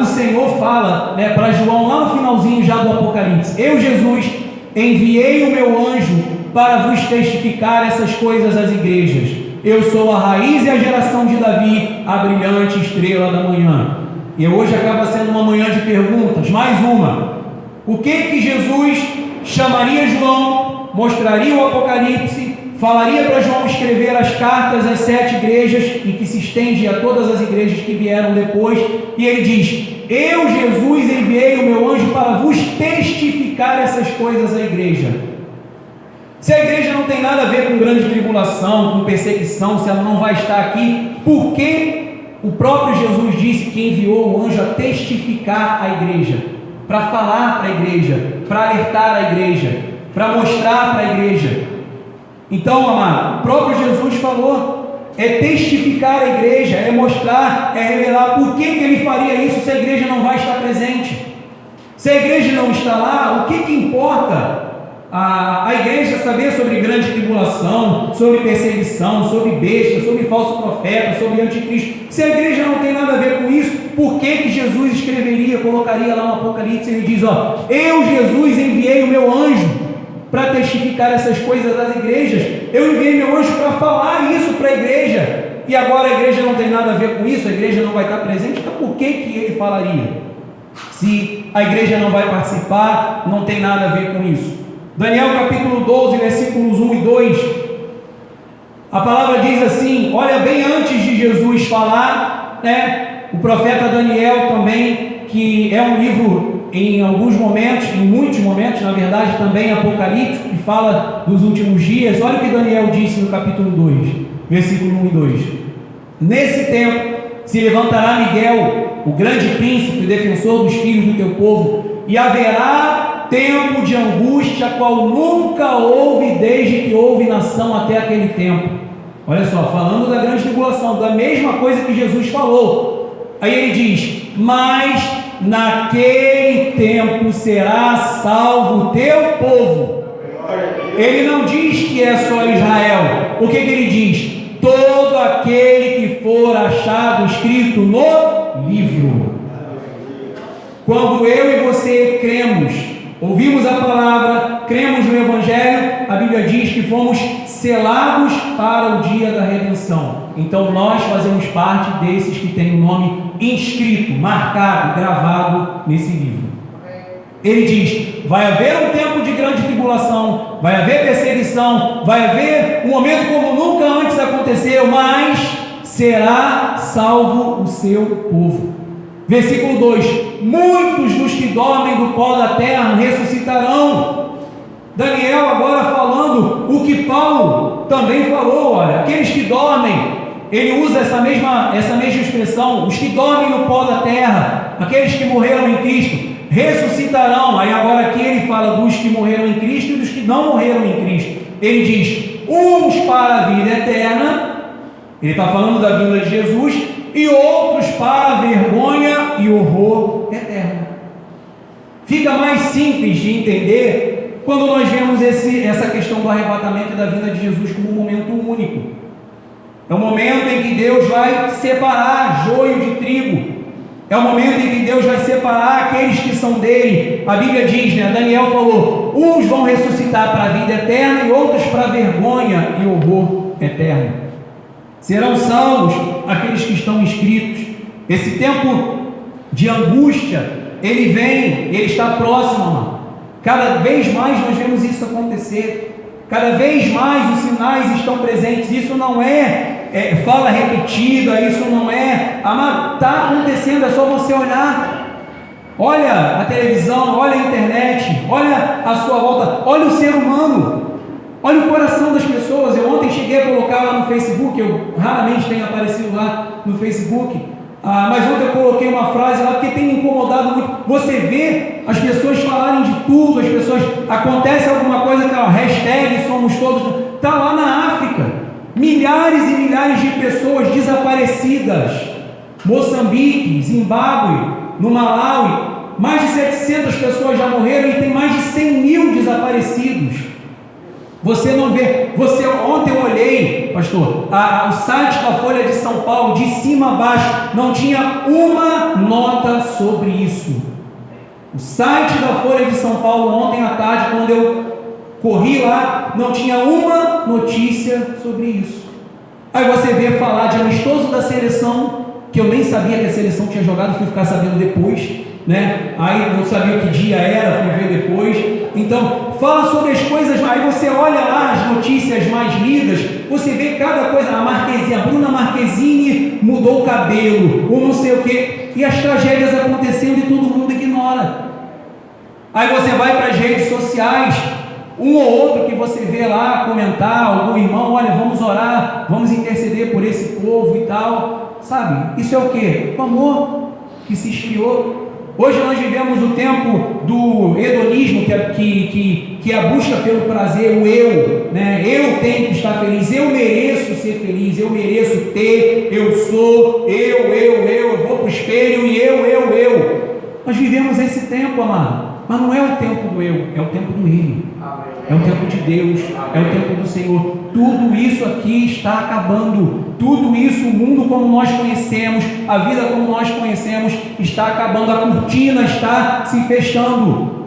Speaker 1: o Senhor fala, né, para João, lá no finalzinho já do Apocalipse. Eu, Jesus, enviei o meu anjo para vos testificar essas coisas às igrejas. Eu sou a raiz e a geração de Davi, a brilhante estrela da manhã. E hoje acaba sendo uma manhã de perguntas, mais uma. O que Jesus chamaria João, mostraria o Apocalipse, falaria para João escrever as cartas às 7 igrejas, e que se estende a todas as igrejas que vieram depois, e ele diz: eu, Jesus, enviei o meu anjo para vos testificar essas coisas à igreja. Se a igreja não tem nada a ver com grande tribulação, com perseguição, se ela não vai estar aqui, por que o próprio Jesus disse que enviou o anjo a testificar a igreja? Para falar para a igreja, para alertar a igreja, para mostrar para a igreja. Então, amado, o próprio Jesus falou, é testificar a igreja, é mostrar, é revelar. Por que ele faria isso se a igreja não vai estar presente? Se a igreja não está lá, o que importa? A igreja saber sobre grande tribulação, sobre perseguição, sobre besta, sobre falso profeta, sobre anticristo. Se a igreja não tem nada a ver com isso, por que Jesus escreveria, colocaria lá no Apocalipse? Ele diz: eu, Jesus, enviei o meu anjo para testificar essas coisas às igrejas. Eu enviei meu anjo para falar isso para a igreja, e agora a igreja não tem nada a ver com isso, a igreja não vai estar presente. Então por que ele falaria? Se a igreja não vai participar, não tem nada a ver com isso. Daniel capítulo 12, versículos 1 e 2, a palavra diz assim, olha, bem antes de Jesus falar, né, o profeta Daniel também, que é um livro em alguns momentos, em muitos momentos, na verdade, também apocalíptico, que fala dos últimos dias. Olha o que Daniel disse no capítulo 2, versículo 1 e 2. Nesse tempo se levantará Miguel, o grande príncipe, o defensor dos filhos do teu povo, e haverá tempo de angústia, qual nunca houve desde que houve nação até aquele tempo. Olha só, falando da grande tribulação, da mesma coisa que Jesus falou. Aí ele diz: mas naquele tempo será salvo o teu povo. Ele não diz que é só Israel. O que ele diz? todo aquele que for achado escrito no livro. Quando eu e você cremos, ouvimos a palavra, cremos no Evangelho, a Bíblia diz que fomos selados para o dia da redenção. Então nós fazemos parte desses que têm o nome inscrito, marcado, gravado nesse livro. Ele diz: vai haver um tempo de grande tribulação, vai haver perseguição, vai haver um momento como nunca antes aconteceu, mas será salvo o seu povo. Versículo 2: muitos dos que dormem do pó da terra ressuscitarão. Daniel agora falando o que Paulo também falou, olha, aqueles que dormem, ele usa essa mesma expressão, os que dormem no pó da terra, aqueles que morreram em Cristo, ressuscitarão. Aí agora aqui ele fala dos que morreram em Cristo e dos que não morreram em Cristo. Ele diz, uns para a vida eterna, ele está falando da vinda de Jesus, e outros para a vergonha e horror eterno. Fica mais simples de entender quando nós vemos essa questão do arrebatamento e da vinda de Jesus como um momento único. É o momento em que Deus vai separar joio de trigo. É o momento em que Deus vai separar aqueles que são dele. A Bíblia diz, né? Daniel falou, uns vão ressuscitar para a vida eterna e outros para a vergonha e horror eterno. Serão salvos aqueles que estão inscritos. Esse tempo de angústia, ele vem, ele está próximo, amado. Cada vez mais nós vemos isso acontecer. Cada vez mais os sinais estão presentes. Isso não é fala repetida, isso não é, amado, está acontecendo, é só você olhar. Olha a televisão, olha a internet, olha a sua volta, olha o ser humano, olha o coração das pessoas. Eu ontem cheguei a colocar lá no Facebook, eu raramente tenho aparecido lá no Facebook, mas ontem eu coloquei uma frase lá porque tem me incomodado muito. Você vê as pessoas falarem de tudo, as pessoas, acontece alguma coisa, aquela hashtag somos todos, está lá na África. Milhares e milhares de pessoas desaparecidas. Moçambique, Zimbábue, no Malawi, mais de 700 pessoas já morreram e tem mais de 100 mil desaparecidos. Você não vê, ontem eu olhei, pastor, o site da Folha de São Paulo, de cima a baixo, não tinha uma nota sobre isso. O site da Folha de São Paulo, ontem à tarde, quando eu corri lá, não tinha uma notícia sobre isso. Aí você vê falar de amistoso da seleção, que eu nem sabia que a seleção tinha jogado, fui ficar sabendo depois, né? Aí não sabia que dia era, fui ver depois. Então, fala sobre as coisas, aí você olha lá as notícias mais lidas, você vê cada coisa, a Bruna Marquezine mudou o cabelo, ou não sei o que, e as tragédias acontecendo e todo mundo ignora. Aí você vai para as redes sociais, um ou outro que você vê lá comentar, algum irmão, olha, vamos orar, vamos interceder por esse povo e tal, sabe? Isso é o que? O amor que se esfriou. Hoje nós vivemos o tempo do hedonismo, que é a busca pelo prazer, o eu, né? Eu tenho que estar feliz, eu mereço ser feliz, eu mereço ter, eu sou, eu vou para o espelho e eu. Nós vivemos esse tempo, amado, mas não é o tempo do eu, é o tempo do ele. É o tempo de Deus, é o tempo do Senhor. Tudo isso aqui está acabando. Tudo isso, o mundo como nós conhecemos, a vida como nós conhecemos, está acabando. A cortina está se fechando.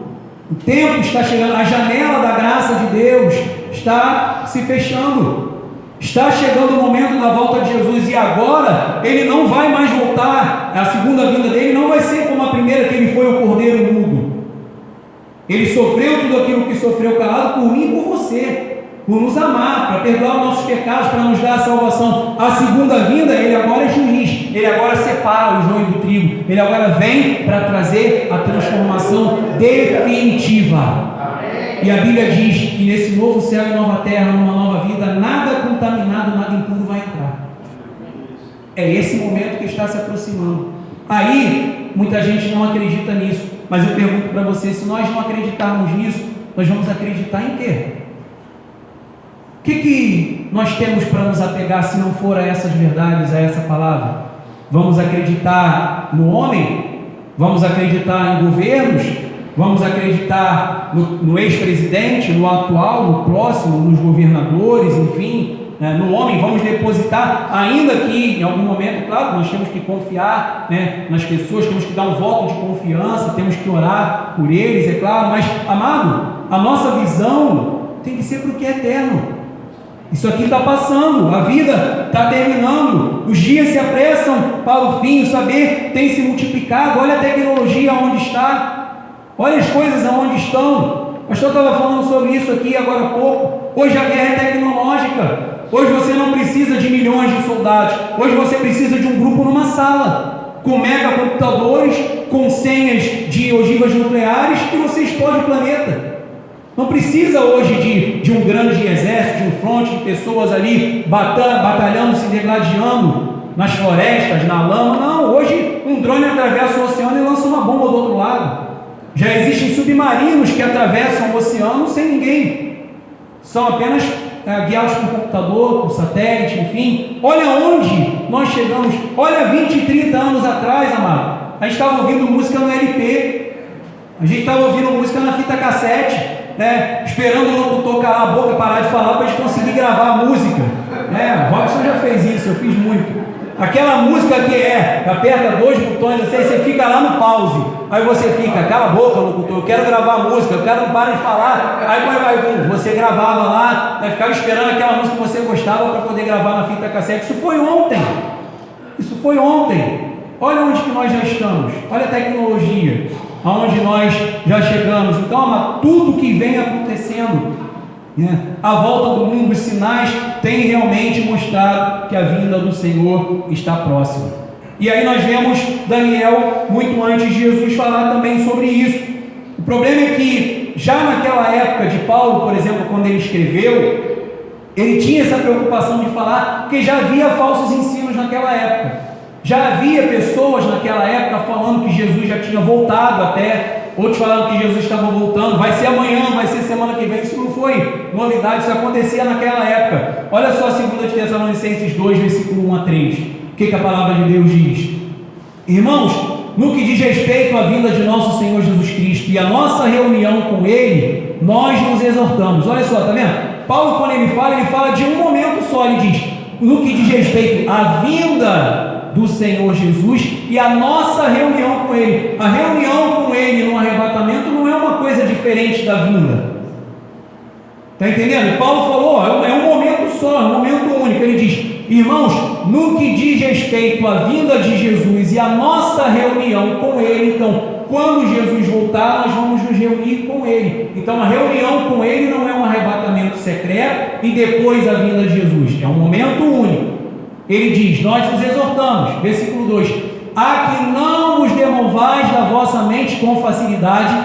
Speaker 1: O tempo está chegando. A janela da graça de Deus está se fechando. Está chegando o momento da volta de Jesus. E agora, Ele não vai mais voltar. A segunda vinda dele não vai ser como a primeira, que Ele foi o cordeiro mudo. Ele sofreu tudo aquilo que sofreu calado por mim e por você, por nos amar, para perdoar os nossos pecados, para nos dar a salvação. A segunda vinda, Ele agora é juiz, Ele agora separa o joio do trigo, Ele agora vem para trazer a transformação definitiva. E a Bíblia diz que nesse novo céu e nova terra, numa nova vida, nada contaminado, nada impuro vai entrar. É esse momento que está se aproximando. Aí, muita gente não acredita nisso. Mas eu pergunto para você, se nós não acreditarmos nisso, nós vamos acreditar em quê? O que nós temos para nos apegar se não for a essas verdades, a essa palavra? Vamos acreditar no homem? Vamos acreditar em governos? Vamos acreditar no ex-presidente, no atual, no próximo, nos governadores, enfim? no homem, vamos depositar, ainda que em algum momento, claro, nós temos que confiar, né, nas pessoas, temos que dar um voto de confiança, temos que orar por eles, é claro, mas, amado, a nossa visão tem que ser para o que é eterno. Isso aqui está passando, a vida está terminando, os dias se apressam para o fim, o saber tem se multiplicado, olha a tecnologia onde está, olha as coisas aonde estão. O pastor estava falando sobre isso aqui agora há pouco. Hoje a guerra é tecnológica, hoje você não precisa de milhões de soldados, hoje você precisa de um grupo numa sala, com mega computadores, com senhas de ogivas nucleares, e você explode o planeta. Não precisa hoje de um grande exército, de um fronte de pessoas ali batalhando, se degladiando nas florestas, na lama. Não, hoje um drone atravessa o oceano e lança uma bomba do outro lado. Já existem submarinos que atravessam o oceano sem ninguém. São apenas guiados por computador, por satélite, enfim. Olha onde nós chegamos. Olha 20, 30 anos atrás, amado. A gente estava ouvindo música no LP. A gente estava ouvindo música na fita cassete. Esperando o locutor calar a boca, parar de falar para a gente conseguir gravar a música. O Robson já fez isso, eu fiz muito. Aquela música que aperta 2 botões, assim, você fica lá no pause. Aí você fica, cala a boca, locutor, eu quero gravar a música, o cara não para de falar. Aí você gravava lá, ficava esperando aquela música que você gostava para poder gravar na fita cassete. Isso foi ontem. Olha onde que nós já estamos, olha a tecnologia, aonde nós já chegamos. Então, tudo que vem acontecendo, a volta do mundo, os sinais têm realmente mostrado que a vinda do Senhor está próxima. E aí nós vemos Daniel, muito antes de Jesus, falar também sobre isso. O problema é que, já naquela época de Paulo, por exemplo, quando ele escreveu, ele tinha essa preocupação de falar, porque já havia falsos ensinos naquela época. Já havia pessoas naquela época falando que Jesus já tinha voltado até, outros falando que Jesus estava voltando, vai ser amanhã, vai ser semana que vem. Isso não foi novidade, isso acontecia naquela época. Olha só 2 Tessalonicenses 2, versículo 1 a 3. O que a palavra de Deus diz? Irmãos, no que diz respeito à vinda de nosso Senhor Jesus Cristo e a nossa reunião com Ele, nós nos exortamos. Olha só, está vendo? Paulo, quando ele fala de um momento só. Ele diz, no que diz respeito à vinda do Senhor Jesus e a nossa reunião com Ele. A reunião com Ele no arrebatamento não é uma coisa diferente da vinda. Está entendendo? Paulo falou, é um momento só, um momento único. Ele diz, irmãos, no que diz respeito à vinda de Jesus e a nossa reunião com Ele, então, quando Jesus voltar, nós vamos nos reunir com Ele. Então, a reunião com Ele não é um arrebatamento secreto e depois a vinda de Jesus. É um momento único. Ele diz, nós nos exortamos, versículo 2, a que não vos demovais da vossa mente com facilidade,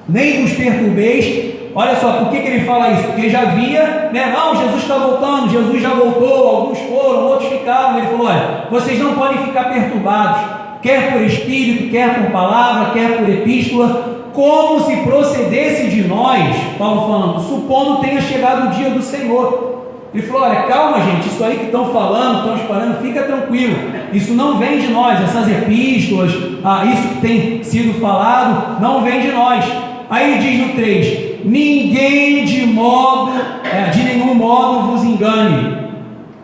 Speaker 1: nem vos perturbeis. Olha só, por que ele fala isso? Porque ele já via, não, Jesus está voltando, Jesus já voltou, alguns foram, outros ficaram. Ele falou, vocês não podem ficar perturbados, quer por espírito, quer por palavra, quer por epístola, como se procedesse de nós, Paulo falando, supondo tenha chegado o dia do Senhor. Ele falou, calma gente, isso aí que estão falando, estão espalhando, fica tranquilo, isso não vem de nós, essas epístolas, isso que tem sido falado, não vem de nós. Aí ele diz no 3, ninguém de nenhum modo vos engane,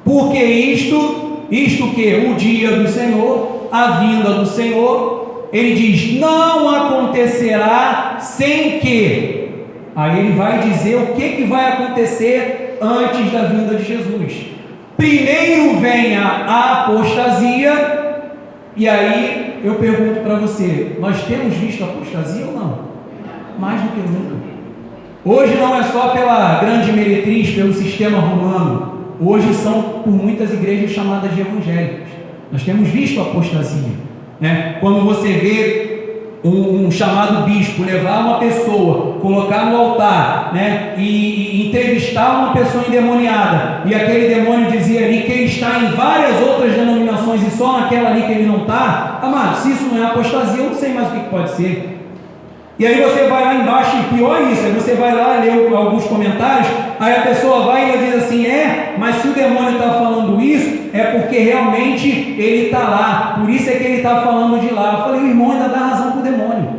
Speaker 1: porque isto que? O dia do Senhor, a vinda do Senhor, ele diz, não acontecerá sem que. Aí ele vai dizer o que vai acontecer antes da vinda de Jesus. Primeiro vem a apostasia, e aí eu pergunto para você, nós temos visto apostasia ou não? Mais do que nunca. Hoje não é só pela grande meretriz, pelo sistema romano, hoje são por muitas igrejas chamadas de evangélicas. Nós temos visto apostasia, quando você vê um chamado bispo levar uma pessoa, colocar no altar, e entrevistar uma pessoa endemoniada, e aquele demônio dizia ali que ele está em várias outras denominações e só naquela ali que ele não está. Amado, se isso não é apostasia, eu não sei mais o que pode ser. E aí você vai lá embaixo, e pior isso, aí você vai lá ler alguns comentários, aí a pessoa vai e diz assim, mas se o demônio está falando isso, é porque realmente ele está lá, por isso é que ele está falando de lá. Eu falei, o irmão ainda dá razão para o demônio.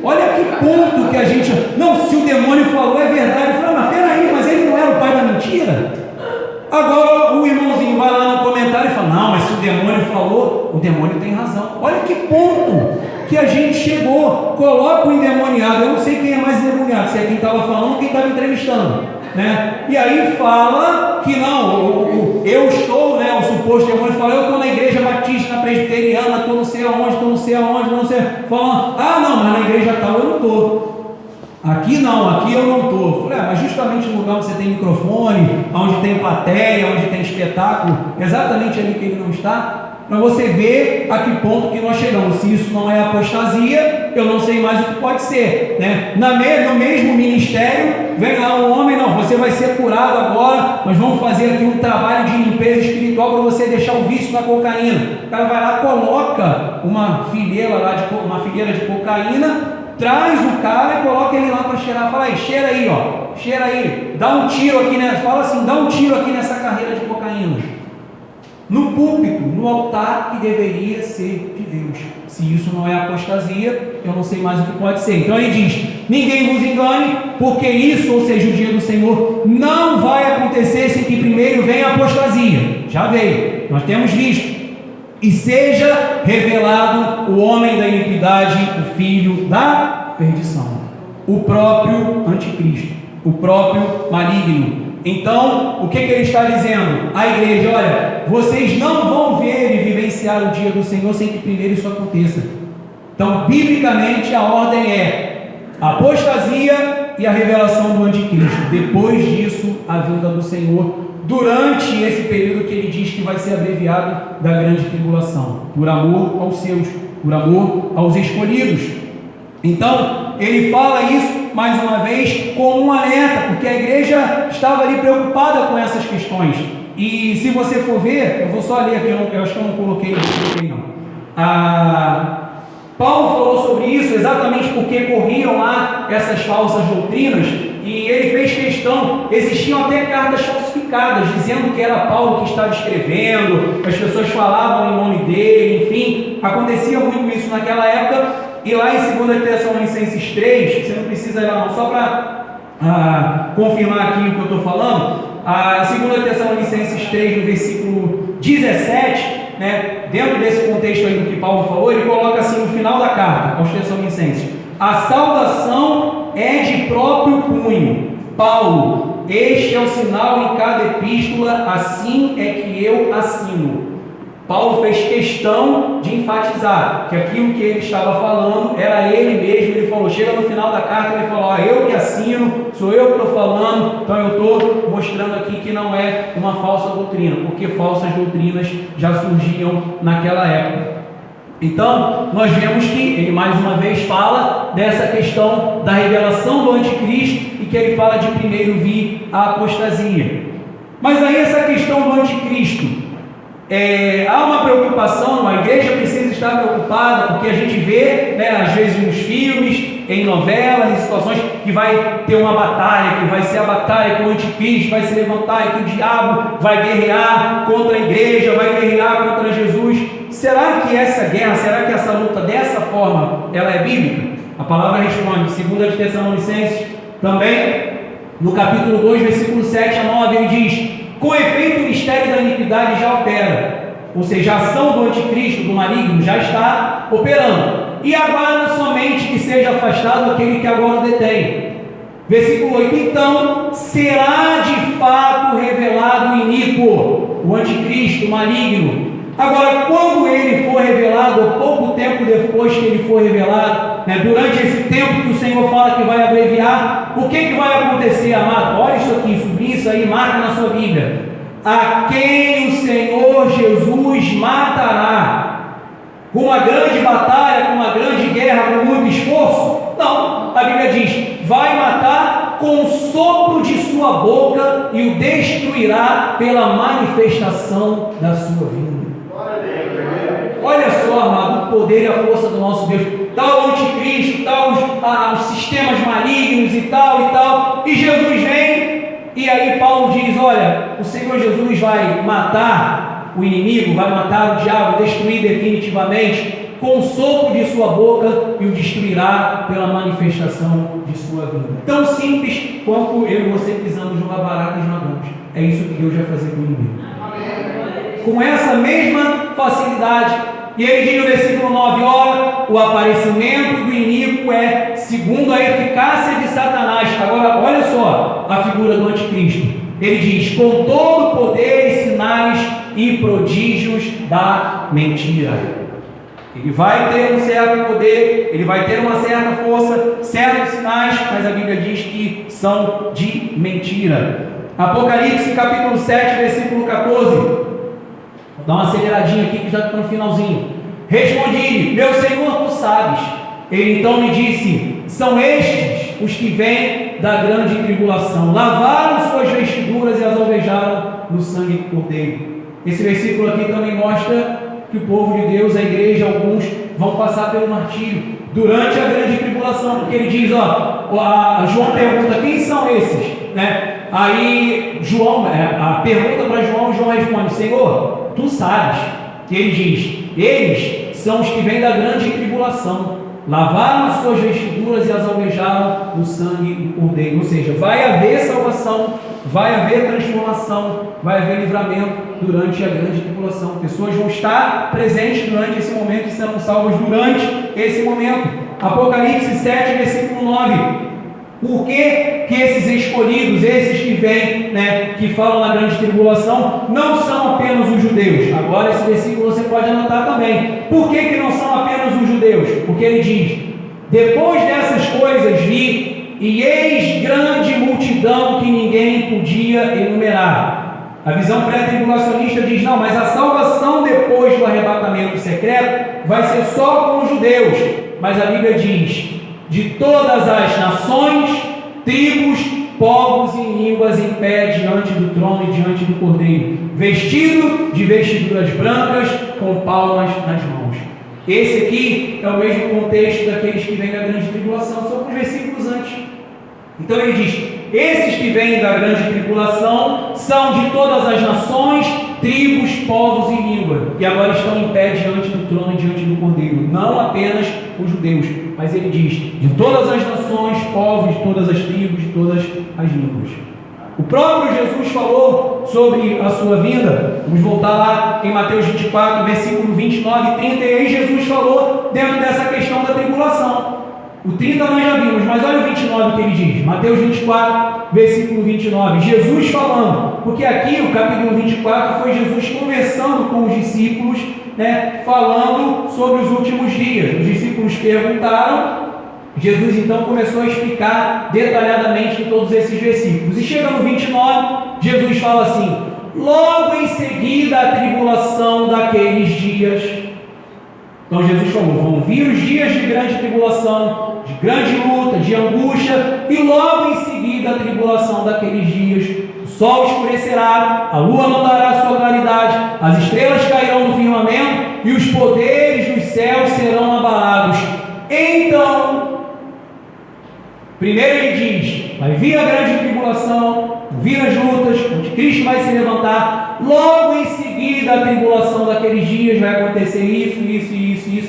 Speaker 1: Olha que ponto que a gente, não, se o demônio falou é verdade. Eu falei, mas peraí, mas ele não era o pai da mentira? Agora o irmãozinho vai lá no comentário e fala: não, mas se o demônio falou, o demônio tem razão. Olha que ponto que a gente chegou. Coloca o endemoniado, eu não sei quem é mais endemoniado, se é quem estava falando ou quem estava entrevistando, né? E aí fala que não, eu estou, né, o suposto demônio fala: eu estou na igreja batista, na presbiteriana, estou não sei aonde, não sei, falando: ah não, mas na igreja tal eu não estou. Aqui não, aqui eu não estou. Falei: mas justamente no lugar onde você tem microfone, onde tem plateia, onde tem espetáculo, exatamente ali que ele não está. Para você ver a que ponto que nós chegamos. Se isso não é apostasia, eu não sei mais o que pode ser, né? No mesmo ministério, vem lá um homem: não, você vai ser curado agora, nós vamos fazer aqui um trabalho de limpeza espiritual para você deixar o vício da cocaína. O cara vai lá, coloca uma fileira de cocaína, traz o cara e coloca ele lá para cheirar. Fala: aí, cheira aí, ó, cheira aí, dá um tiro aqui, né? Fala assim: dá um tiro aqui nessa carreira de cocaína. No púlpito, no altar que deveria ser de Deus. Se isso não é apostasia, eu não sei mais o que pode ser. Então ele diz: ninguém vos engane, porque isso, ou seja, o dia do Senhor, não vai acontecer sem que primeiro venha a apostasia. Já veio, nós temos visto. E seja revelado o homem da iniquidade, o filho da perdição, o próprio anticristo, o próprio maligno. Então, o que ele está dizendo? A igreja: olha, vocês não vão ver e vivenciar o dia do Senhor sem que primeiro isso aconteça. Então, biblicamente, a ordem é a apostasia e a revelação do anticristo. Depois disso, a vinda do Senhor, durante esse período que ele diz que vai ser abreviado da grande tribulação, por amor aos seus, por amor aos escolhidos. Então, ele fala isso mais uma vez como um alerta, porque a igreja estava ali preocupada com essas questões. E se você for ver, eu vou só ler aqui, eu acho que eu não coloquei não. Paulo falou sobre isso exatamente porque corriam lá essas falsas doutrinas, e ele fez questão, existiam até cartas falsificadas, dizendo que era Paulo que estava escrevendo, as pessoas falavam em nome dele, enfim, acontecia muito isso naquela época. E lá em 2 Tessalonicenses 3, você não precisa ir lá não, só para confirmar aqui o que eu estou falando, 2 Tessalonicenses 3, no versículo 17, né, dentro desse contexto aí do que Paulo falou, ele coloca assim no final da carta aos Tessalonicenses: a saudação é de próprio punho, Paulo, este é o sinal em cada epístola, assim é que eu assino. Paulo fez questão de enfatizar que aquilo que ele estava falando era ele mesmo. Ele falou, chega no final da carta, ele falou: eu que assino, sou eu que estou falando, então eu estou mostrando aqui que não é uma falsa doutrina, porque falsas doutrinas já surgiam naquela época. Então, nós vemos que ele mais uma vez fala dessa questão da revelação do anticristo e que ele fala de primeiro vir a apostasia. Mas aí essa questão do anticristo, há uma preocupação, a igreja precisa estar preocupada, porque a gente vê, né, às vezes nos filmes, em novelas, em situações que vai ter uma batalha, que vai ser a batalha que o anticristo vai se levantar e que o diabo vai guerrear contra a igreja, vai guerrear contra Jesus. Será que essa guerra, será que essa luta dessa forma, ela é bíblica? A palavra responde, 2 Tessalonicenses, também, no capítulo 2, versículo 7 a 9, ele diz: com efeito, o mistério da iniquidade já opera, ou seja, a ação do anticristo, do maligno, já está operando, e aguarda somente que seja afastado aquele que agora o detém. Versículo 8: então será de fato revelado o iníquo, o anticristo, o maligno. Agora, quando ele for revelado, ou pouco tempo depois que ele for revelado, né, durante esse tempo que o Senhor fala que vai abreviar, o que vai acontecer, amado? Olha isso aqui, subir isso aí, marca na sua Bíblia: a quem o Senhor Jesus matará, com uma grande batalha, com uma grande guerra, com muito esforço? Não, a Bíblia diz: vai matar com o sopro de sua boca e o destruirá pela manifestação da sua vida. Olha só, amado, o poder e a força do nosso Deus. Tal o anticristo, tal os sistemas malignos e tal, e Jesus vem, e aí Paulo diz: olha, o Senhor Jesus vai matar o inimigo, vai matar o diabo, destruir definitivamente com o sopro de sua boca e o destruirá pela manifestação de sua vida. Tão simples quanto eu e você pisamos numa barata e esmagamos. É isso que Deus vai fazer com o inimigo. Com essa mesma facilidade. E ele diz no versículo 9: ora, o aparecimento do inimigo é segundo a eficácia de Satanás. Agora, olha só a figura do anticristo. Ele diz: com todo o poder e sinais e prodígios da mentira. Ele vai ter um certo poder, ele vai ter uma certa força, certos sinais, mas a Bíblia diz que são de mentira. Apocalipse capítulo 7, versículo 14. Vou dar uma aceleradinha aqui que já está no finalzinho. Respondi-lhe: meu Senhor, tu sabes. Ele então me disse: são estes os que vêm da grande tribulação. Lavaram suas vestiduras e as alvejaram no sangue do Cordeiro. Esse versículo aqui também mostra que o povo de Deus, a igreja, alguns vão passar pelo martírio durante a grande tribulação, porque ele diz, João pergunta: quem são esses? Né? Aí João, a pergunta para João, João responde: Senhor, tu sabes. E ele diz: eles são os que vêm da grande tribulação, lavaram as suas vestiduras e as alvejaram no sangue do Cordeiro. Ou seja, vai haver salvação, vai haver transformação, vai haver livramento durante a grande tribulação. Pessoas vão estar presentes durante esse momento e serão salvas durante esse momento. Apocalipse 7, versículo 9. Por que esses escolhidos, esses que vêm, que falam na grande tribulação, não são apenas os judeus? Agora esse versículo você pode anotar também. Por que não são apenas os judeus? Porque ele diz: depois dessas coisas vi, e eis grande multidão que ninguém podia enumerar. A visão pré-tribulacionista diz: não, mas a salvação depois do arrebatamento secreto vai ser só com os judeus. Mas a Bíblia diz: de todas as nações, tribos, povos e línguas em pé diante do trono e diante do Cordeiro, vestido de vestiduras brancas, com palmas nas mãos. Esse aqui é o mesmo contexto daqueles que vêm da grande tribulação, só com os versículos antes. Então ele diz: esses que vêm da grande tribulação são de todas as nações, tribos, povos e línguas, e agora estão em pé diante do trono e diante do Cordeiro. Não apenas os judeus, mas ele diz: de todas as nações, povos, de todas as tribos, de todas as línguas. O próprio Jesus falou sobre a sua vinda. Vamos voltar lá em Mateus 24, versículo 29 e 30, e aí Jesus falou dentro dessa questão da tribulação. O 30 nós já vimos, mas olha o 29 que ele diz. Mateus 24, versículo 29. Jesus falando, porque aqui o capítulo 24 foi Jesus conversando com os discípulos, falando sobre os últimos dias. Os discípulos perguntaram, Jesus então começou a explicar detalhadamente todos esses versículos. E chega no 29, Jesus fala assim: logo em seguida a tribulação daqueles dias. Então Jesus falou: vão vir os dias de grande tribulação, de grande luta, de angústia, e logo em seguida a tribulação daqueles dias. O sol escurecerá, a lua não dará sua claridade, as estrelas cairão no firmamento, e os poderes dos céus serão abalados. Então, primeiro ele diz: vai vir a grande tribulação, vão vir as lutas, onde Cristo vai se levantar. Logo em seguida a tribulação daqueles dias vai acontecer isso.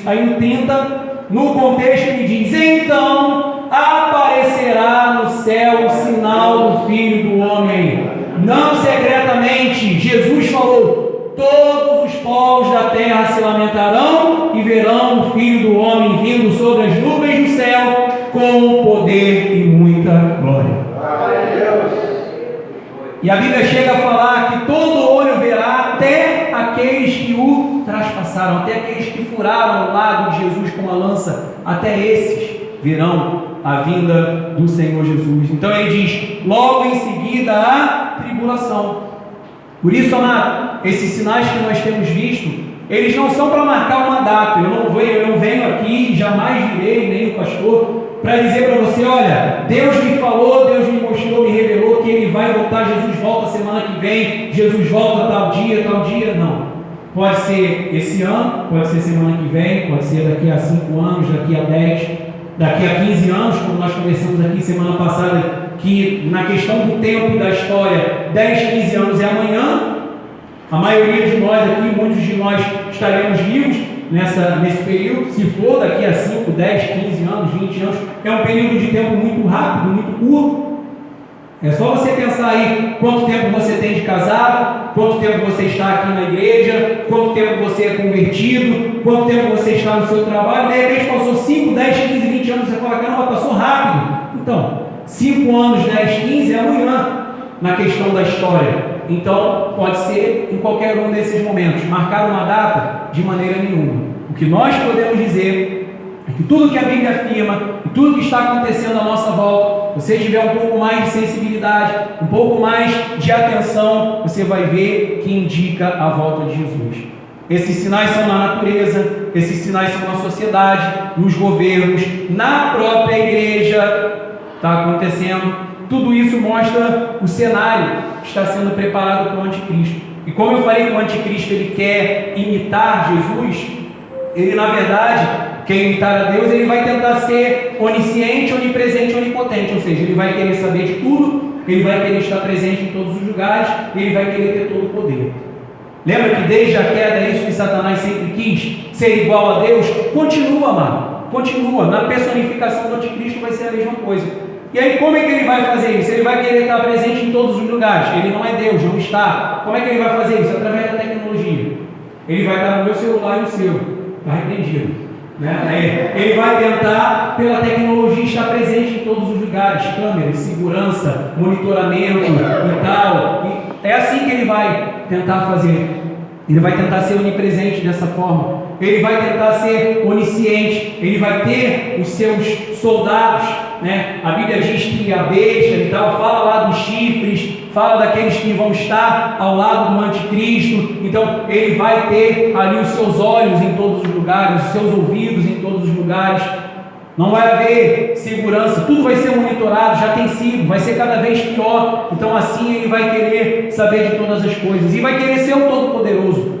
Speaker 1: Aí no 30, no contexto ele diz: então aparecerá no céu o sinal do Filho do Homem, não secretamente. Jesus falou: todos os povos da terra se lamentarão e verão o Filho do Homem vindo sobre as nuvens do céu com poder e muita glória. E a Bíblia chega a falar que todo olho verá, até aqueles que o traspassaram, até aqueles que furaram o lado de Jesus com a lança, até esses verão a vinda do Senhor Jesus. Então ele diz: logo em seguida a tribulação. Por isso, amado, esses sinais que nós temos visto, eles não são para marcar uma data. Eu não venho aqui, jamais direi, nem o pastor, para dizer para você: olha, Deus me falou, Deus me mostrou, me revelou que Ele vai voltar, Jesus volta semana que vem, Jesus volta tal dia. Não. Pode ser esse ano, pode ser semana que vem, pode ser daqui a 5 anos, daqui a 10, daqui a 15 anos, como nós conversamos aqui semana passada, que na questão do tempo e da história, 10, 15 anos é amanhã. A maioria de nós aqui, muitos de nós estaremos vivos nesse período. Se for daqui a 5, 10, 15 anos, 20 anos, é um período de tempo muito rápido, muito curto. É só você pensar aí quanto tempo você tem de casado, quanto tempo você está aqui na igreja, quanto tempo você é convertido, quanto tempo você está no seu trabalho. De repente passou 5, 10, 15, 20 anos, você fala, caramba, passou rápido. Então, 5 anos, 10, 15 é amanhã na questão da história. Então, pode ser em qualquer um desses momentos. Marcar uma data? De maneira nenhuma. O que nós podemos dizer é que tudo que a Bíblia afirma e tudo que está acontecendo à nossa volta, você tiver um pouco mais de sensibilidade, um pouco mais de atenção, você vai ver que indica a volta de Jesus. Esses sinais são na natureza, esses sinais são na sociedade, nos governos, na própria igreja, está acontecendo. Tudo isso mostra o cenário que está sendo preparado para o anticristo. E como eu falei que o anticristo ele quer imitar Jesus, ele na verdade quer imitar a Deus, ele vai tentar ser onisciente, onipresente, onipotente, ou seja, ele vai querer saber de tudo, ele vai querer estar presente em todos os lugares, ele vai querer ter todo o poder. Lembra que desde a queda é isso que Satanás sempre quis? Ser igual a Deus? Continua, amado, continua. Na personificação do anticristo vai ser a mesma coisa. E aí como é que ele vai fazer isso? Ele vai querer estar presente em todos os lugares. Ele não é Deus, não está. Como é que ele vai fazer isso? Através da tecnologia. Ele vai estar no meu celular e no seu. Está repreendido. Ele vai tentar, pela tecnologia, estar presente em todos os lugares. Câmeras, segurança, monitoramento e tal. E é assim que ele vai tentar fazer. Ele vai tentar ser onipresente dessa forma. Ele vai tentar ser onisciente. Ele vai ter os seus soldados, né? A Bíblia diz que a besta e tal, fala lá dos chifres, fala daqueles que vão estar ao lado do anticristo. Então ele vai ter ali os seus olhos em todos os lugares, os seus ouvidos em todos os lugares. Não vai haver segurança, tudo vai ser monitorado, já tem sido, vai ser cada vez pior. Então assim ele vai querer saber de todas as coisas e vai querer ser o Todo-Poderoso.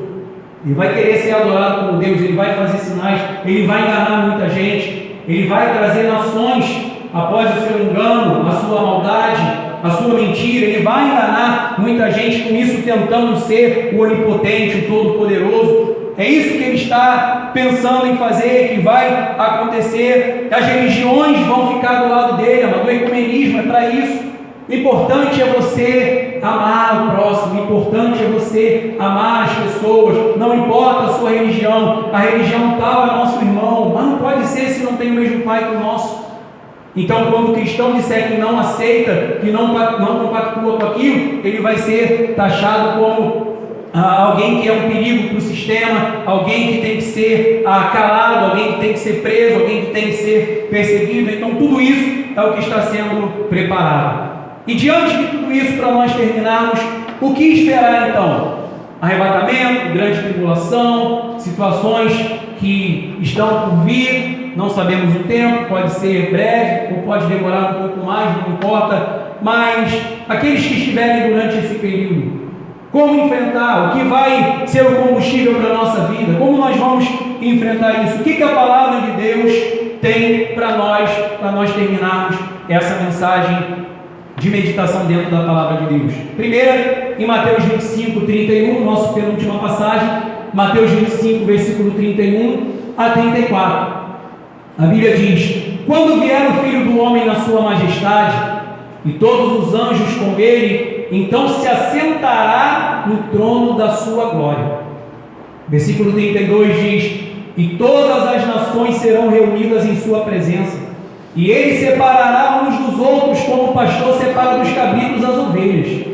Speaker 1: Ele vai querer ser adorado como Deus, ele vai fazer sinais, ele vai enganar muita gente, ele vai trazer nações após o seu engano, a sua maldade, a sua mentira. Ele vai enganar muita gente com isso, tentando ser o onipotente, o todo-poderoso. É isso que ele está pensando em fazer, que vai acontecer. As religiões vão ficar do lado dele, o ecumenismo é para isso. O importante é você amar o próximo, o importante é você amar as pessoas, não importa a sua religião, a religião tal é nosso irmão, mas não pode ser se não tem o mesmo pai que o nosso. Então, quando o cristão disser que não aceita, que não compactua com aquilo, ele vai ser taxado como alguém que é um perigo para o sistema, alguém que tem que ser calado, alguém que tem que ser preso, alguém que tem que ser perseguido. Então, tudo isso é o que está sendo preparado. E diante de tudo isso, para nós terminarmos, o que esperar então? Arrebatamento, grande tribulação, situações que estão por vir, não sabemos o tempo, pode ser breve ou pode demorar um pouco mais, não importa, mas aqueles que estiverem durante esse período, como enfrentar? O que vai ser o combustível para a nossa vida? Como nós vamos enfrentar isso? O que a palavra de Deus tem para nós terminarmos essa mensagem de meditação dentro da palavra de Deus? Primeira, em Mateus 25, 31, nossa penúltima passagem, Mateus 25, versículo 31 a 34. A Bíblia diz: quando vier o Filho do Homem na sua majestade, e todos os anjos com ele, então se assentará no trono da sua glória. Versículo 32 diz: e todas as nações serão reunidas em sua presença, e ele separará uns dos outros, como o pastor separa dos cabritos as ovelhas.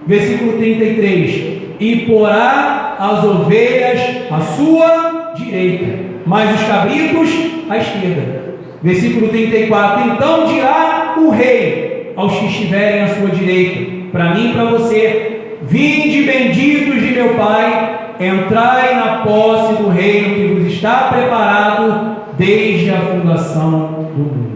Speaker 1: Versículo 33: e porá as ovelhas à sua direita, mas os cabritos à esquerda. Versículo 34: então dirá o rei aos que estiverem à sua direita, para mim e para você: vinde benditos de meu Pai, entrai na posse do reino que vos está preparado desde a fundação do mundo.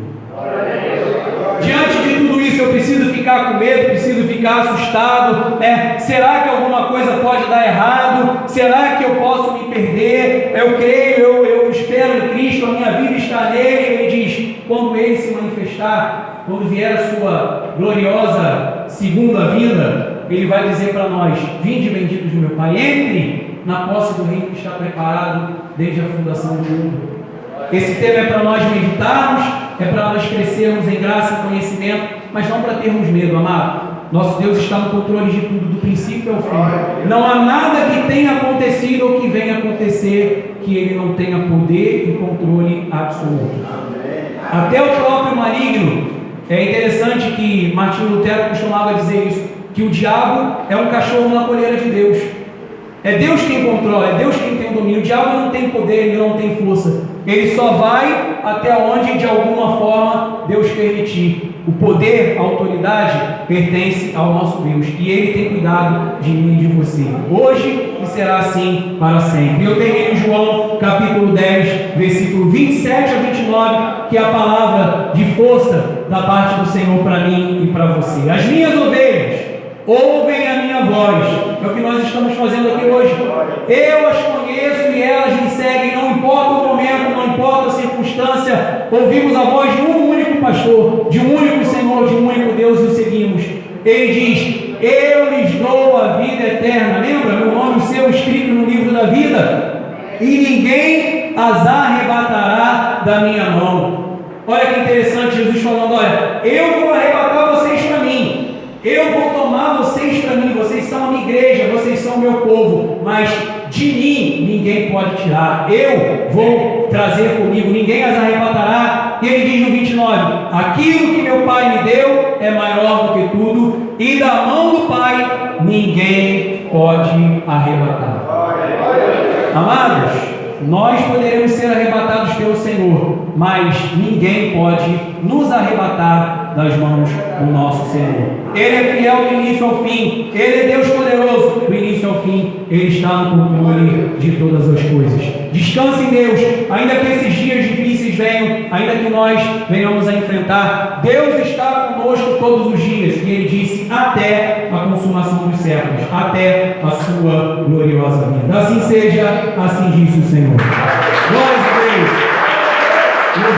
Speaker 1: Diante de tudo isso, eu preciso ficar com medo, preciso ficar assustado, né? Será que alguma coisa pode dar errado? Será que eu posso me perder? Eu creio, eu espero em Cristo, a minha vida está nele. Ele diz: quando ele se manifestar, quando vier a sua gloriosa segunda vinda, ele vai dizer para nós: vinde benditos de meu Pai, entre na posse do reino que está preparado desde a fundação do mundo. Esse tema é para nós meditarmos, é para nós crescermos em graça e conhecimento, mas não para termos medo, amado. Nosso Deus está no controle de tudo, do princípio ao fim. Não há nada que tenha acontecido ou que venha acontecer que Ele não tenha poder e controle absoluto. Até o próprio maligno. É interessante que Martinho Lutero costumava dizer isso, que o diabo é um cachorro na coleira de Deus. É Deus quem controla, é Deus quem tem o domínio. O diabo não tem poder, ele não tem força. Ele só vai até onde, de alguma forma, Deus permitir. O poder, a autoridade, pertence ao nosso Deus. E Ele tem cuidado de mim e de você. Hoje e será assim para sempre. Eu termino em João, capítulo 10, versículo 27 a 29, que é a palavra de força da parte do Senhor para mim e para você. As minhas ovelhas ouvem a minha voz. É o que nós estamos fazendo aqui hoje. Eu as conheço e elas me seguem. Não importa o momento, não importa a circunstância. Ouvimos a voz de um único pastor, de um único Senhor, de um único Deus e o seguimos. Ele diz: eu lhes dou a vida eterna. Lembra? Meu nome e o seu escrito no livro da vida. E ninguém as arrebatará da minha mão. Olha que interessante, Jesus falando: olha, eu vou arrebatar vocês para mim. Eu vou tomar vocês para mim, vocês são a minha igreja, vocês são o meu povo, mas de mim ninguém pode tirar. Eu vou trazer comigo, ninguém as arrebatará. E ele diz no 29: aquilo que meu Pai me deu é maior do que tudo, e da mão do Pai ninguém pode arrebatar. Amados, nós poderemos ser arrebatados pelo Senhor, mas ninguém pode nos arrebatar das mãos do nosso Senhor. Ele é fiel do início ao fim. Ele é Deus poderoso do início ao fim. Ele está no controle de todas as coisas. Descanse em Deus, ainda que esses dias difíceis venham, ainda que nós venhamos a enfrentar. Deus está conosco todos os dias. E Ele disse: até a consumação dos séculos, até a sua gloriosa vinda. Assim seja, assim disse o Senhor. Glória